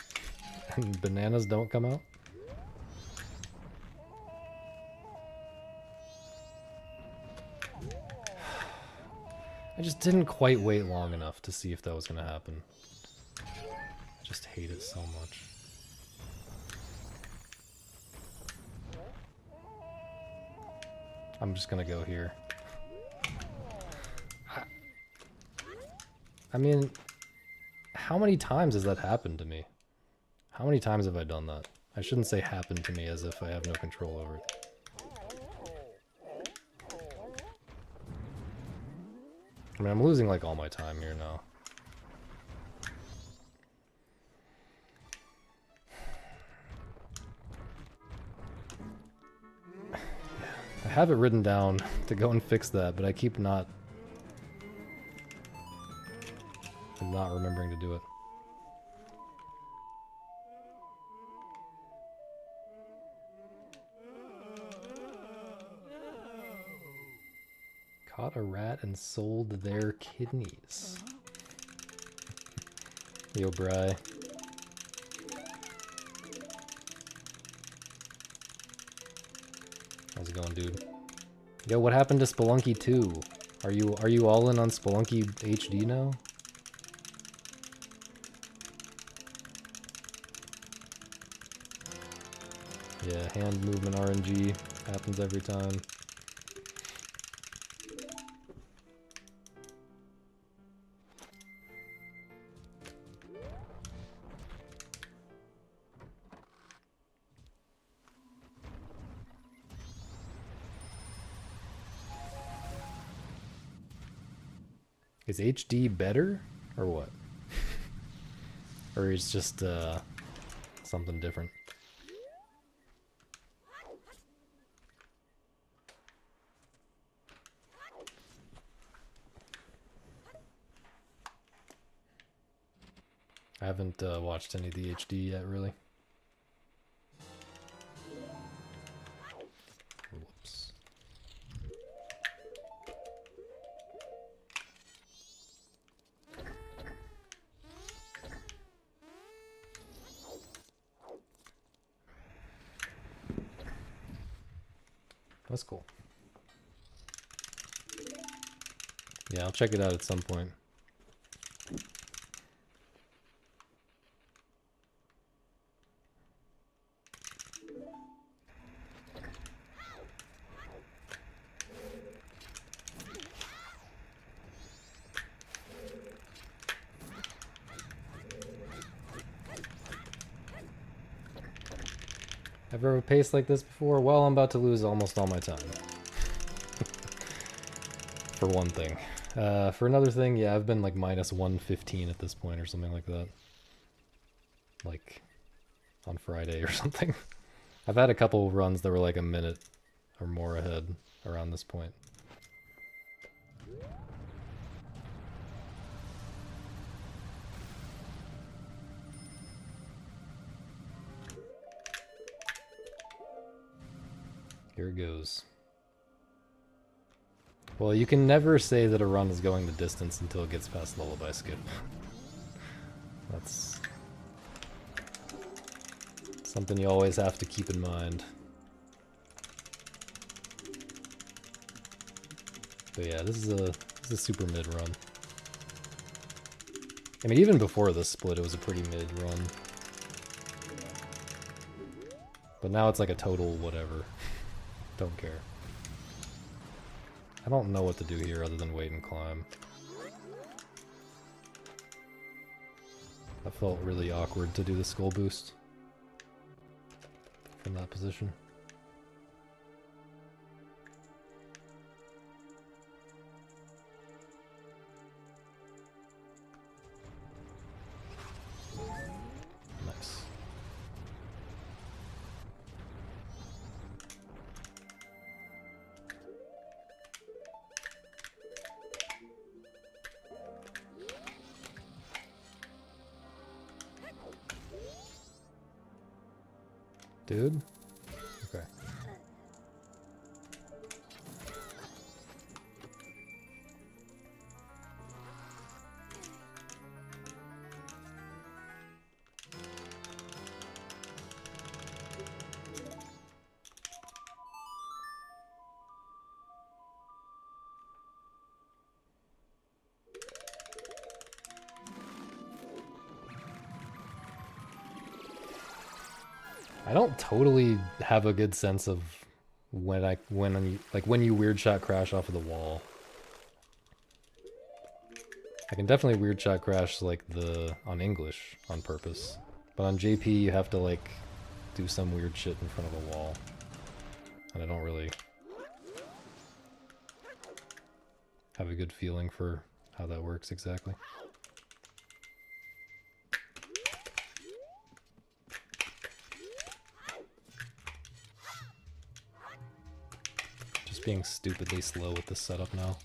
and bananas don't come out. I just didn't quite wait long enough to see if that was going to happen. I just hate it so much. I'm just going to go here. I mean, how many times has that happened to me? How many times have I done that? I shouldn't say happened to me as if I have no control over it. I mean, I'm losing like all my time here now. I have it written down to go and fix that, but I keep not remembering to do it. Caught a rat and sold their kidneys. Yo, Bri. How's it going, dude? Yo, what happened to Spelunky 2? Are you all in on Spelunky HD now? Yeah, hand movement RNG happens every time. Is HD better? Or what? Or is just something different? I haven't watched any of the HD yet, really. Whoops. That's cool. Yeah, I'll check it out at some point. Ever have a pace like this before? Well, I'm about to lose almost all my time. For one thing. For another thing, yeah, I've been like minus 115 at this point or something like that. Like, on Friday or something. I've had a couple runs that were like a minute or more ahead around this point. Here it goes. Well, you can never say that a run is going the distance until it gets past Lullaby Skip. That's something you always have to keep in mind. But yeah, this is a super mid run. I mean, even before this split, it was a pretty mid run. But now it's like a total whatever. Don't care. I don't know what to do here other than wait and climb. That felt really awkward to do the skull boost from that position. dude. Okay. I don't totally have a good sense of when you weird shot crash off of the wall. I can definitely weird shot crash like on English on purpose, but on JP you have to like do some weird shit in front of a wall, and I don't really have a good feeling for how that works exactly. Just being stupidly slow with this setup now.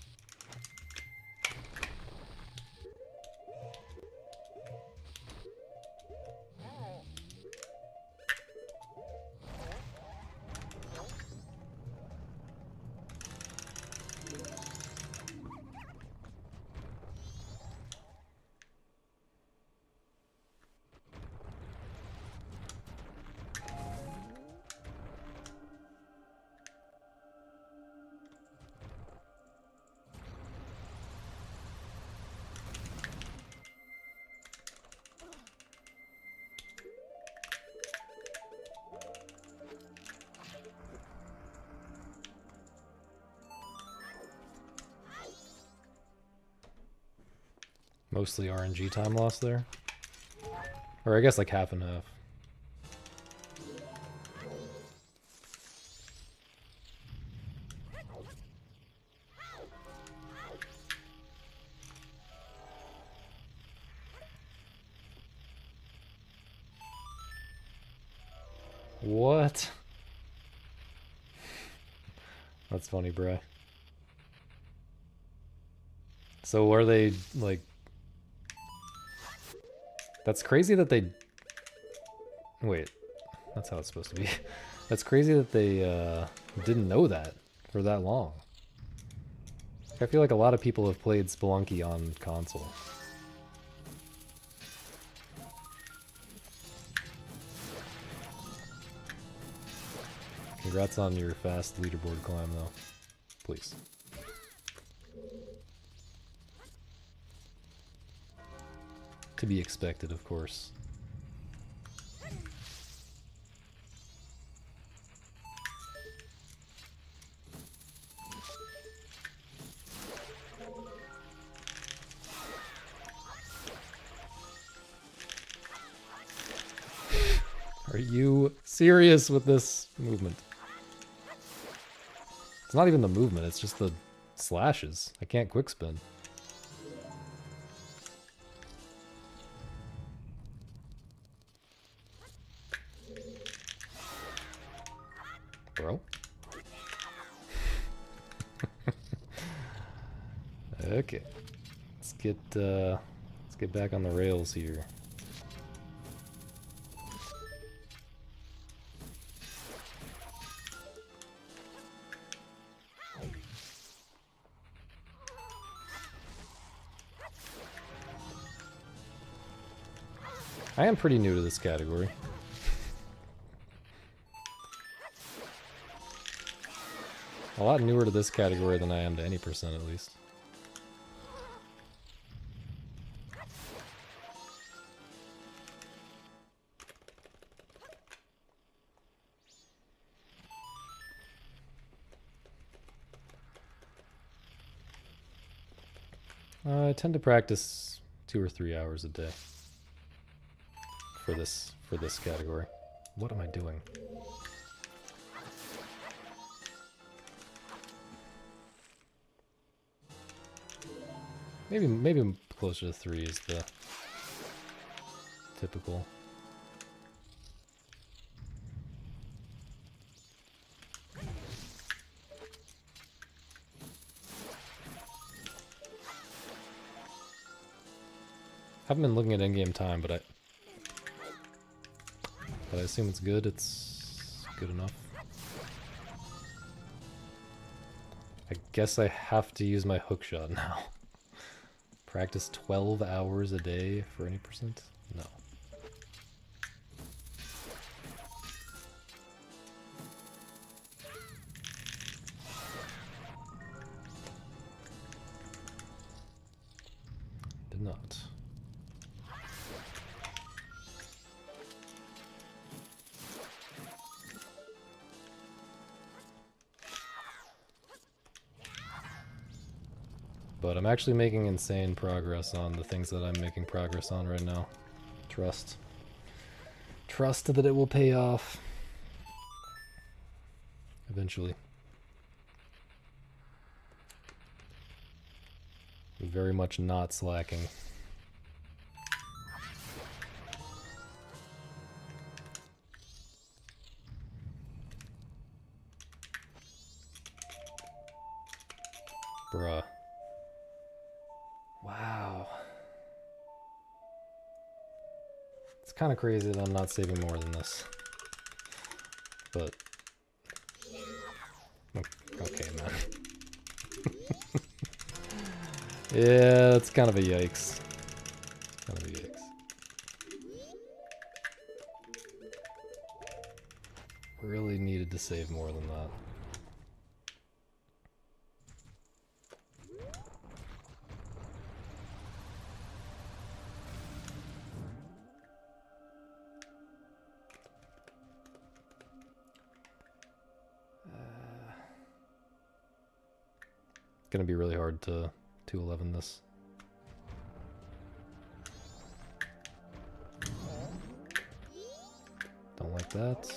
Mostly RNG time loss there. Or I guess like half and half. What? That's funny, bro. So are they like... That's crazy that they... Wait, that's how it's supposed to be. That's crazy that they didn't know that for that long. I feel like a lot of people have played Spelunky on console. Congrats on your fast leaderboard climb, though. Please. To be expected, of course. Are you serious with this movement? It's not even the movement, it's just the slashes. I can't quick spin. Bro? Okay. Let's get back on the rails here. I am pretty new to this category. A lot newer to this category than I am to any percent, at least. I tend to practice 2 or 3 hours a day for this category. What am I doing? Maybe closer to 3 is the typical. Haven't been looking at in-game time, but I assume it's good. It's good enough. I guess I have to use my hookshot now. Practice 12 hours a day for any percent? No. Did not. But I'm actually making insane progress on the things that I'm making progress on right now. Trust. Trust that it will pay off. Eventually. Very much not slacking. Bruh. Wow. It's kind of crazy that I'm not saving more than this. But... okay, man. Yeah, that's kind of a yikes. Kind of a yikes. Really needed to save more than that. Gonna be really hard to 211 this. Don't like that.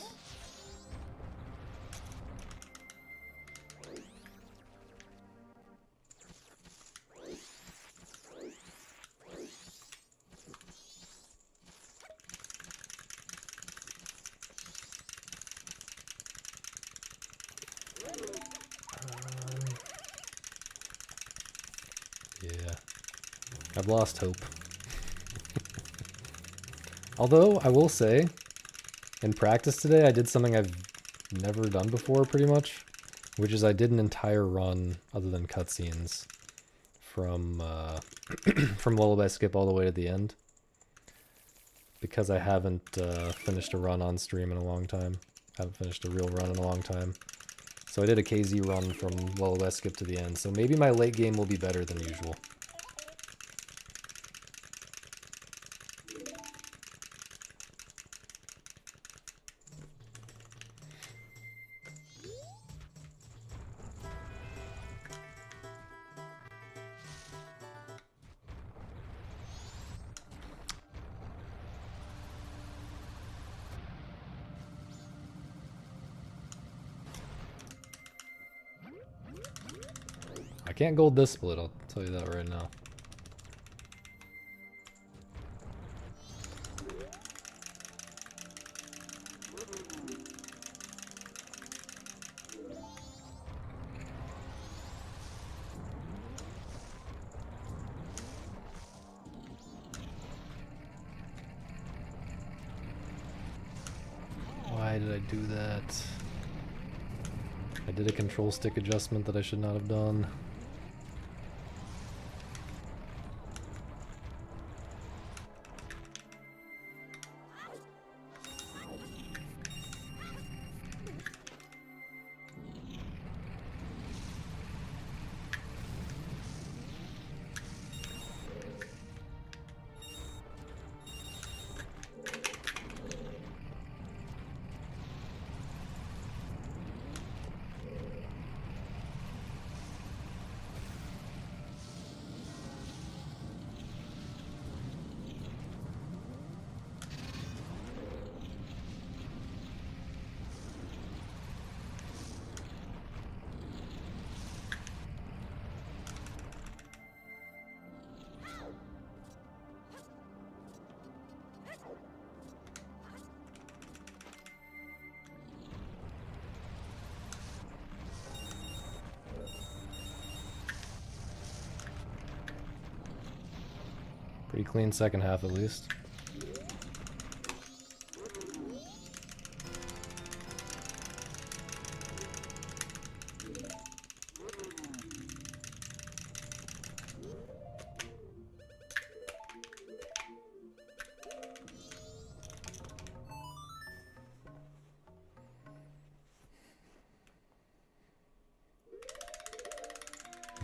Yeah, I've lost hope. Although, I will say, in practice today, I did something I've never done before, pretty much, which is I did an entire run, other than cutscenes, from from Lullaby Skip all the way to the end, because I haven't finished a run on stream in a long time. Haven't finished a real run in a long time. So I did a KZ run from Lullaby Skip to the end, so maybe my late game will be better than usual. I can't gold this split, I'll tell you that right now. Why did I do that? I did a control stick adjustment that I should not have done. Pretty clean second half at least.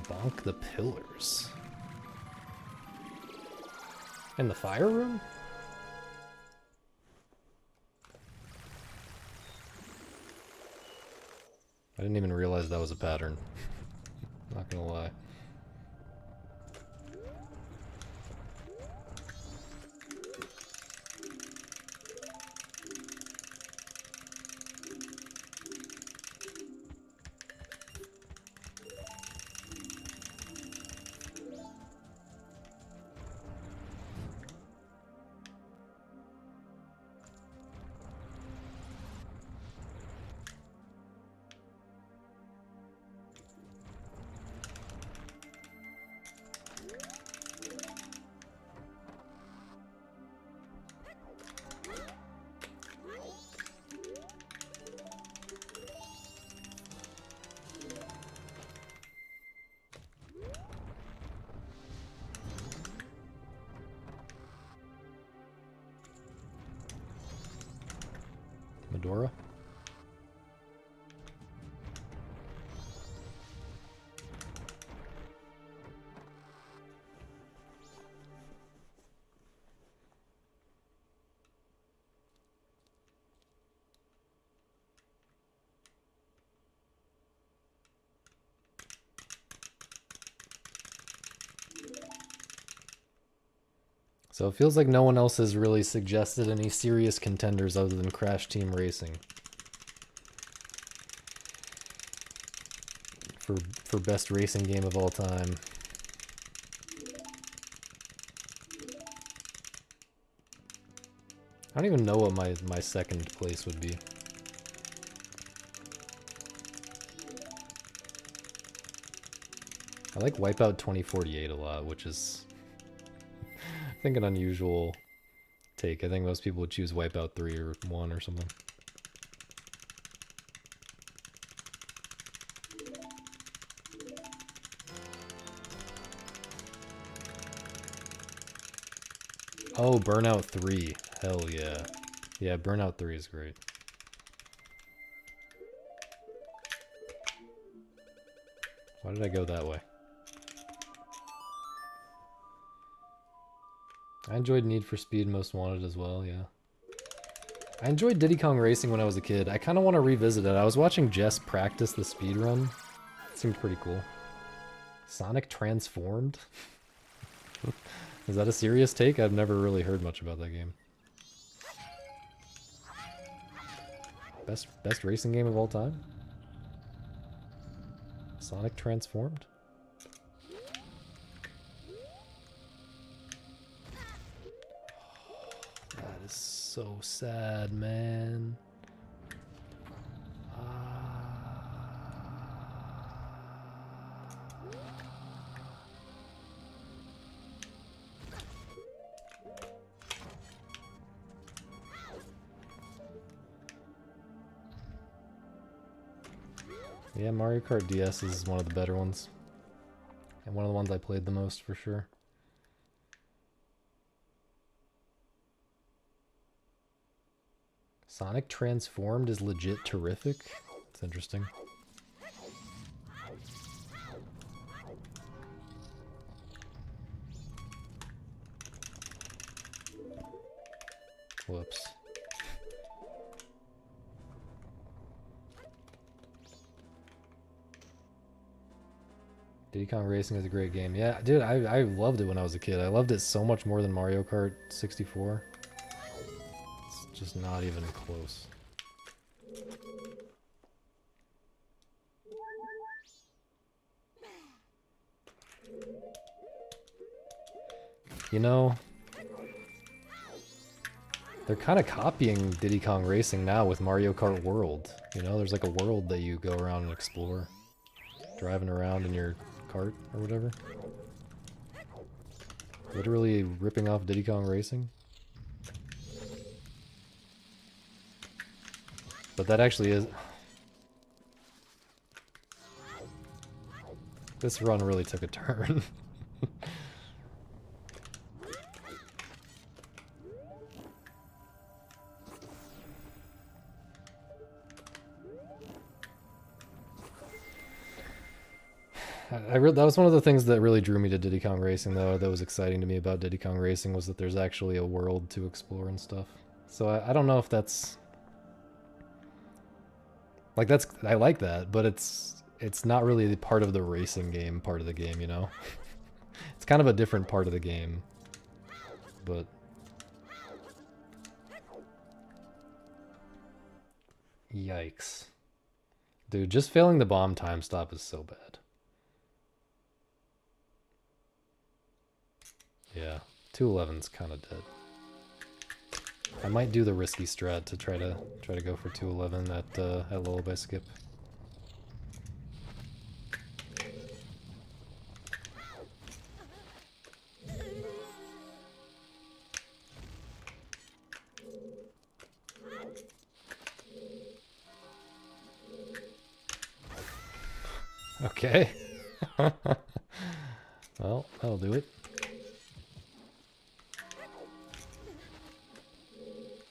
Bonk the pillars. In the fire room? I didn't even realize that was a pattern. Not gonna lie. Majora? So it feels like no one else has really suggested any serious contenders other than Crash Team Racing. For best racing game of all time. I don't even know what my second place would be. I like Wipeout 2048 a lot, which is I think an unusual take. I think most people would choose Wipeout 3 or 1 or something. Oh, Burnout 3. Hell yeah. Yeah, Burnout 3 is great. Why did I go that way? I enjoyed Need for Speed Most Wanted as well, yeah. I enjoyed Diddy Kong Racing when I was a kid. I kind of want to revisit it. I was watching Jess practice the speed run. It seemed pretty cool. Sonic Transformed? Is that a serious take? I've never really heard much about that game. Best racing game of all time? Sonic Transformed? That is so sad, man. Yeah, Mario Kart DS is one of the better ones. And one of the ones I played the most, for sure. Sonic Transformed is legit terrific. It's interesting. Whoops. Diddy Kong Racing is a great game. Yeah, dude, I loved it when I was a kid. I loved it so much more than Mario Kart 64. It's just not even close. You know, they're kind of copying Diddy Kong Racing now with Mario Kart World. You know, there's like a world that you go around and explore. Driving around in your cart or whatever. Literally ripping off Diddy Kong Racing. But that actually is... This run really took a turn. that was one of the things that really drew me to Diddy Kong Racing, though. That was exciting to me about Diddy Kong Racing was that there's actually a world to explore and stuff. So I don't know if that's like I like that, but it's not really the part of the racing game part of the game, you know. It's kind of a different part of the game, but yikes, dude! Just failing the bomb time stop is so bad. Yeah, 211's kind of dead. I might do the risky strat to try to go for 211 at lullaby skip. Okay. Well, that'll do it.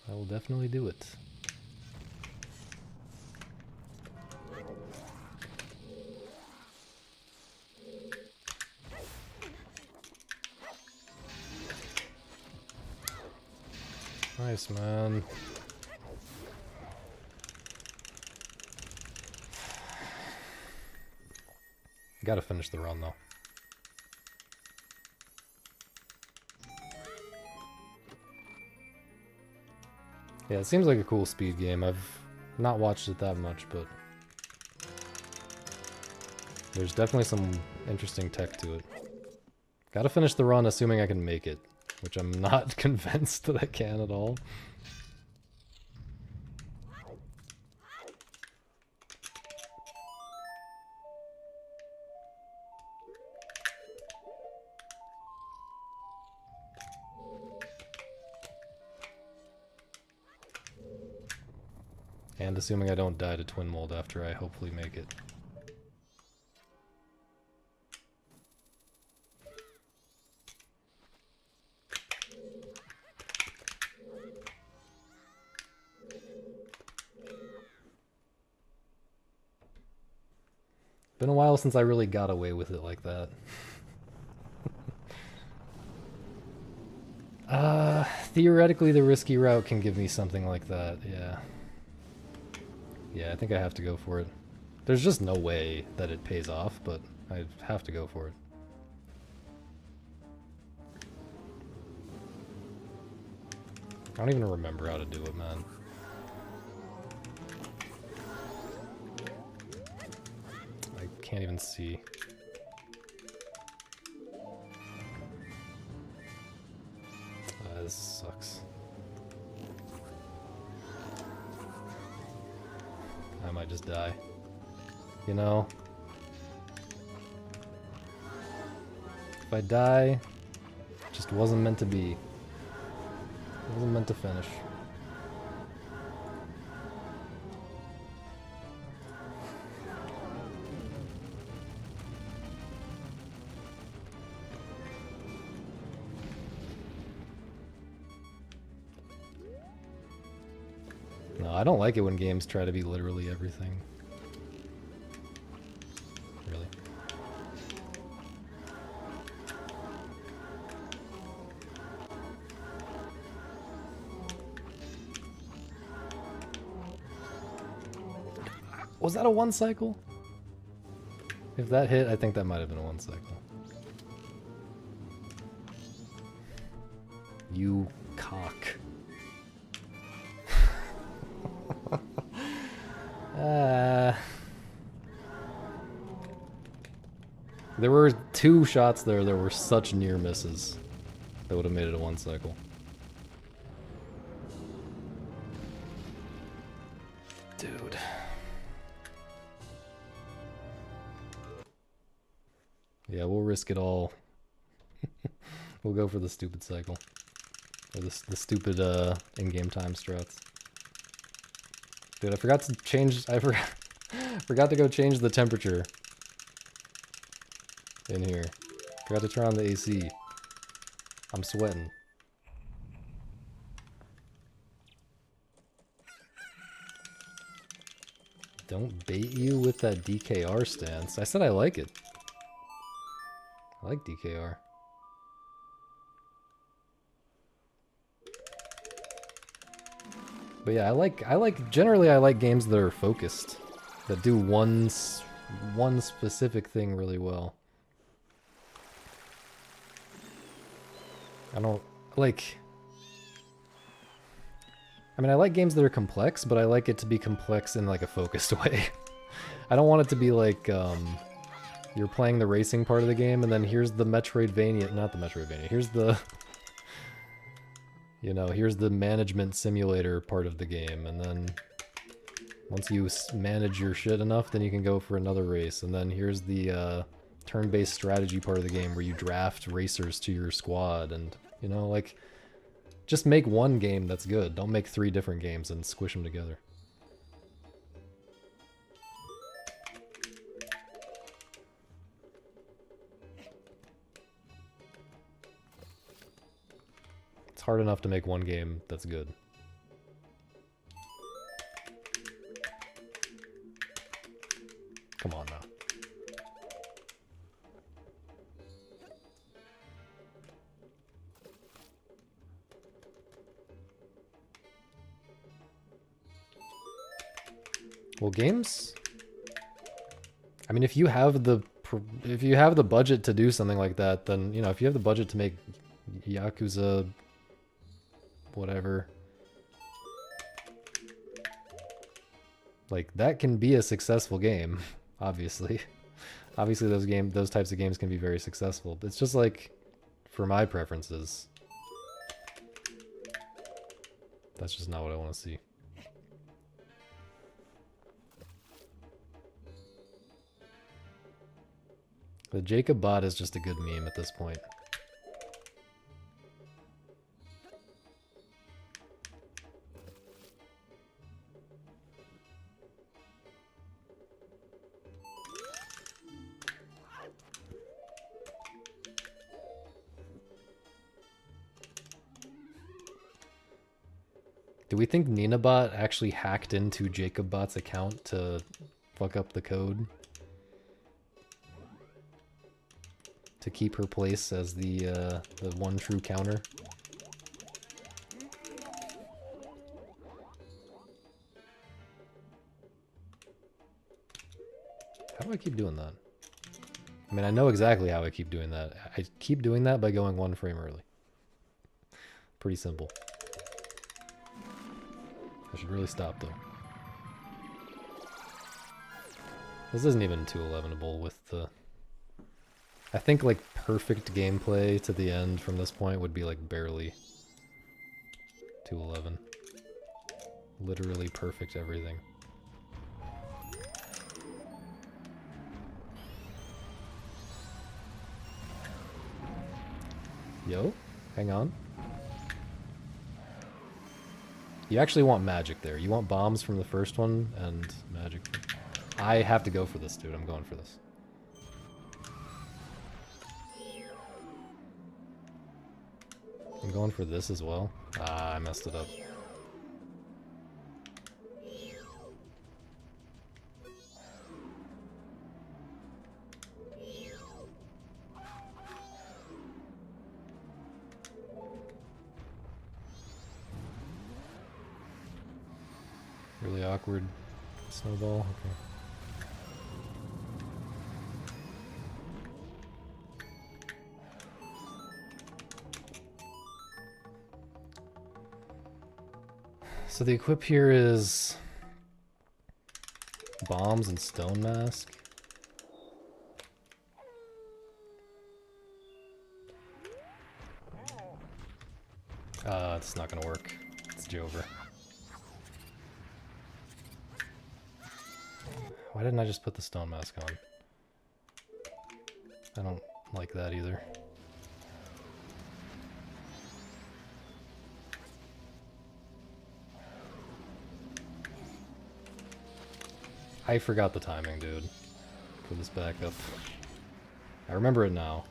I will definitely do it. Nice, man. Gotta finish the run, though. Yeah, it seems like a cool speed game. I've not watched it that much, but there's definitely some interesting tech to it. Gotta finish the run assuming I can make it, which I'm not convinced that I can at all. And assuming I don't die to twin mold after I hopefully make it. Been a while since I really got away with it like that. Theoretically the risky route can give me something like that, yeah. Yeah, I think I have to go for it. There's just no way that it pays off, but I have to go for it. I don't even remember how to do it, man. I can't even see. This sucks. I might just die. You know? If I die, it just wasn't meant to be. It wasn't meant to finish. No, I don't like it when games try to be literally everything. Really. Was that a one cycle? If that hit, I think that might have been a one cycle. You cock. There were two shots there that were such near misses that would have made it a one cycle. Dude. Yeah, we'll risk it all. We'll go for the stupid cycle. Or the stupid in-game time strats. Dude, I forgot to change... I forgot to go change the temperature in here. Forgot to turn on the AC. I'm sweating. Don't bait you with that DKR stance. I said I like it. I like DKR. But yeah, generally I like games that are focused, that do one specific thing really well. I don't like. I mean, I like games that are complex, but I like it to be complex in like a focused way. I don't want it to be like you're playing the racing part of the game, and then here's the Metroidvania, not the Metroidvania. Here's the here's the management simulator part of the game, and then once you manage your shit enough, then you can go for another race, and then here's the turn-based strategy part of the game where you draft racers to your squad, and like, just make one game that's good. Don't make 3 different games and squish them together. It's hard enough to make one game that's good. Come on now. Well, games, I mean, if you have the budget to do something like that, then, if you have the budget to make Yakuza whatever, like, that can be a successful game, obviously. Obviously those types of games can be very successful. It's just like, for my preferences, that's just not what I want to see. The Jacob bot is just a good meme at this point. Do we think Ninabot actually hacked into JacobBot's account to fuck up the code? To keep her place as the one true counter? How do I keep doing that? I mean, I know exactly how I keep doing that. I keep doing that by going 1 frame early. Pretty simple. I should really stop, though. This isn't even 211able with the... I think, like, perfect gameplay to the end from this point would be, like, barely 211. Literally perfect everything. Yo, hang on. You actually want magic there. You want bombs from the first one and magic. I have to go for this, dude. I'm going for this. I'm going for this as well. Ah, I messed it up. Really awkward snowball. Okay. So the equip here is bombs and stone mask. It's not gonna work. It's Jover. Why didn't I just put the stone mask on? I don't like that either. I forgot the timing, dude, for this backup. I remember it now.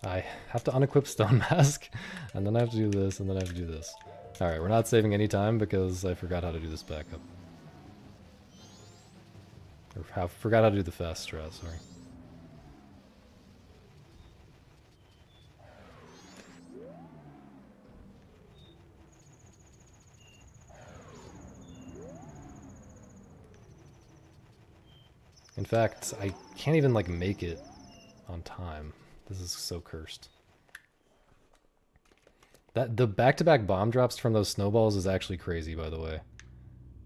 I have to unequip Stone Mask. And then I have to do this, and then I have to do this. Alright, we're not saving any time because I forgot how to do this backup. Or forgot how to do the fast strat, sorry. In fact, I can't even, like, make it on time. This is so cursed. The back-to-back bomb drops from those snowballs is actually crazy, by the way.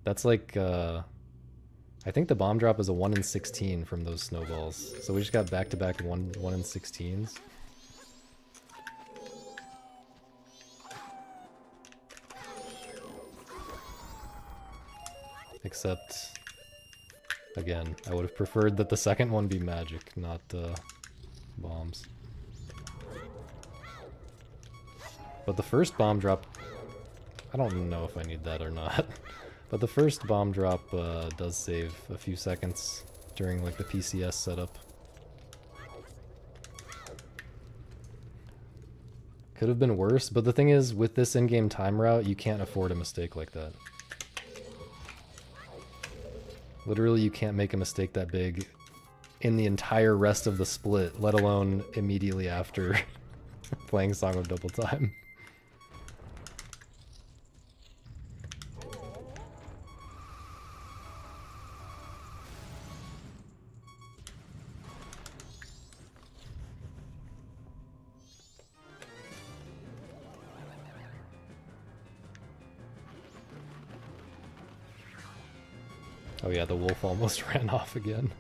That's like, I think the bomb drop is a 1 in 16 from those snowballs. So we just got back-to-back 1 in 16s. Except, again, I would have preferred that the second one be magic, not bombs. But the first bomb drop, I don't know if I need that or not. But the first bomb drop does save a few seconds during like the PCS setup. Could have been worse, but the thing is, with this in-game time route, you can't afford a mistake like that. Literally, you can't make a mistake that big in the entire rest of the split, let alone immediately after playing Song of Double Time. Oh yeah, the wolf almost ran off again.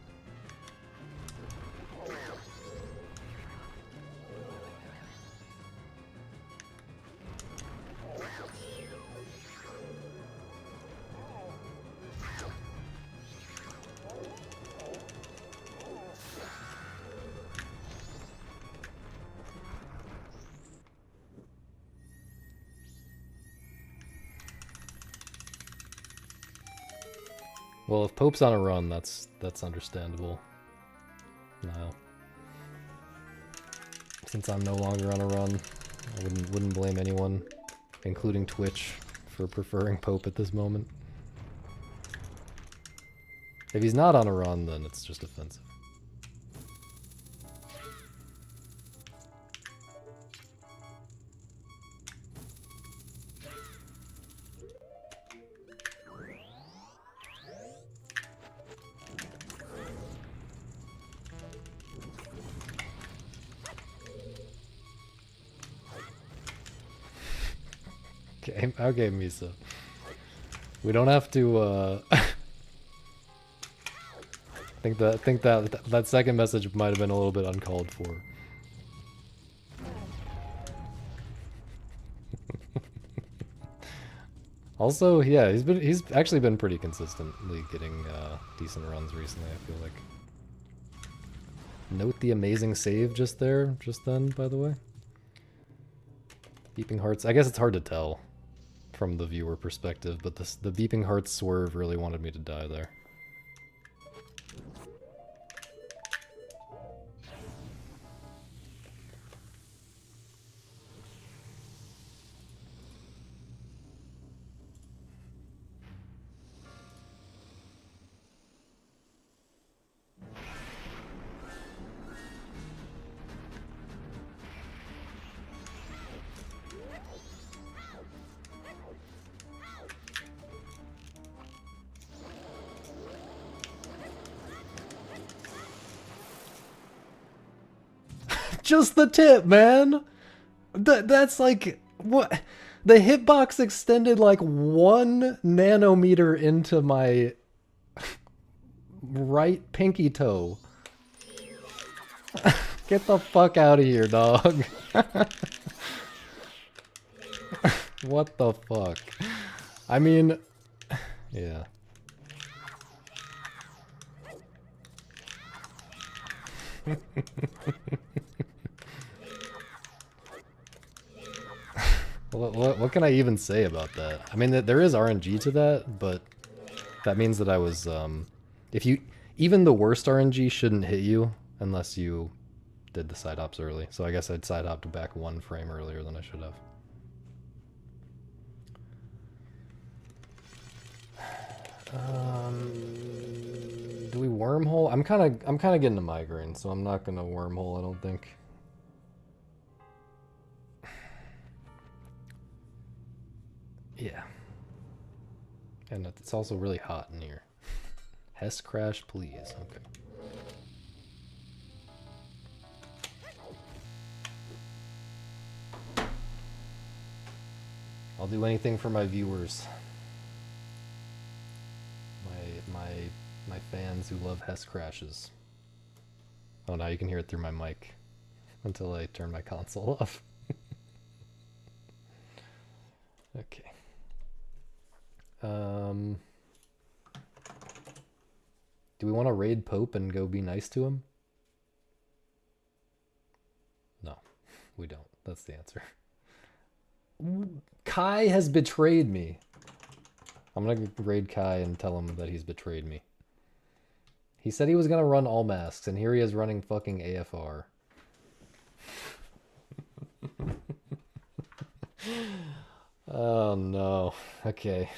Well, if Pope's on a run, that's understandable. No. Since I'm no longer on a run, I wouldn't blame anyone, including Twitch, for preferring Pope at this moment. If he's not on a run, then it's just offensive. Okay, Misa. We don't have to, think that second message might have been a little bit uncalled for. Also, yeah, he's actually been pretty consistently getting decent runs recently, I feel like. Note the amazing save just then, by the way. Beeping Hearts, I guess it's hard to tell from the viewer perspective, but the Beeping Hearts swerve really wanted me to die there. Just the tip, man. That's like what the hitbox extended like 1 nanometer into my right pinky toe. Get the fuck out of here, dog. What the fuck? I mean, yeah. What can I even say about that? I mean, there is RNG to that, but that means that I was, even the worst RNG shouldn't hit you unless you did the side hops early. So I guess I'd side hopped back 1 frame earlier than I should have. wormhole. I'm kind of getting a migraine, so I'm not gonna wormhole. I don't think. Yeah, and it's also really hot in here. Hess crash, please. Okay. I'll do anything for my viewers. My fans who love Hess crashes. Oh, now you can hear it through my mic until I turn my console off. Okay. Do we want to raid Pope and go be nice to him? No, we don't. That's the answer. Kai has betrayed me. I'm gonna raid Kai and tell him that he's betrayed me. He said he was gonna run all masks, and here he is running fucking AFR. Oh no. Okay.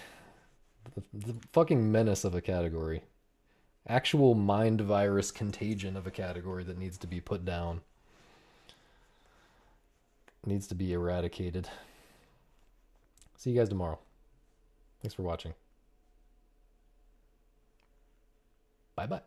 The fucking menace of a category. Actual mind virus contagion of a category that needs to be put down. Needs to be eradicated. See you guys tomorrow. Thanks for watching. Bye bye.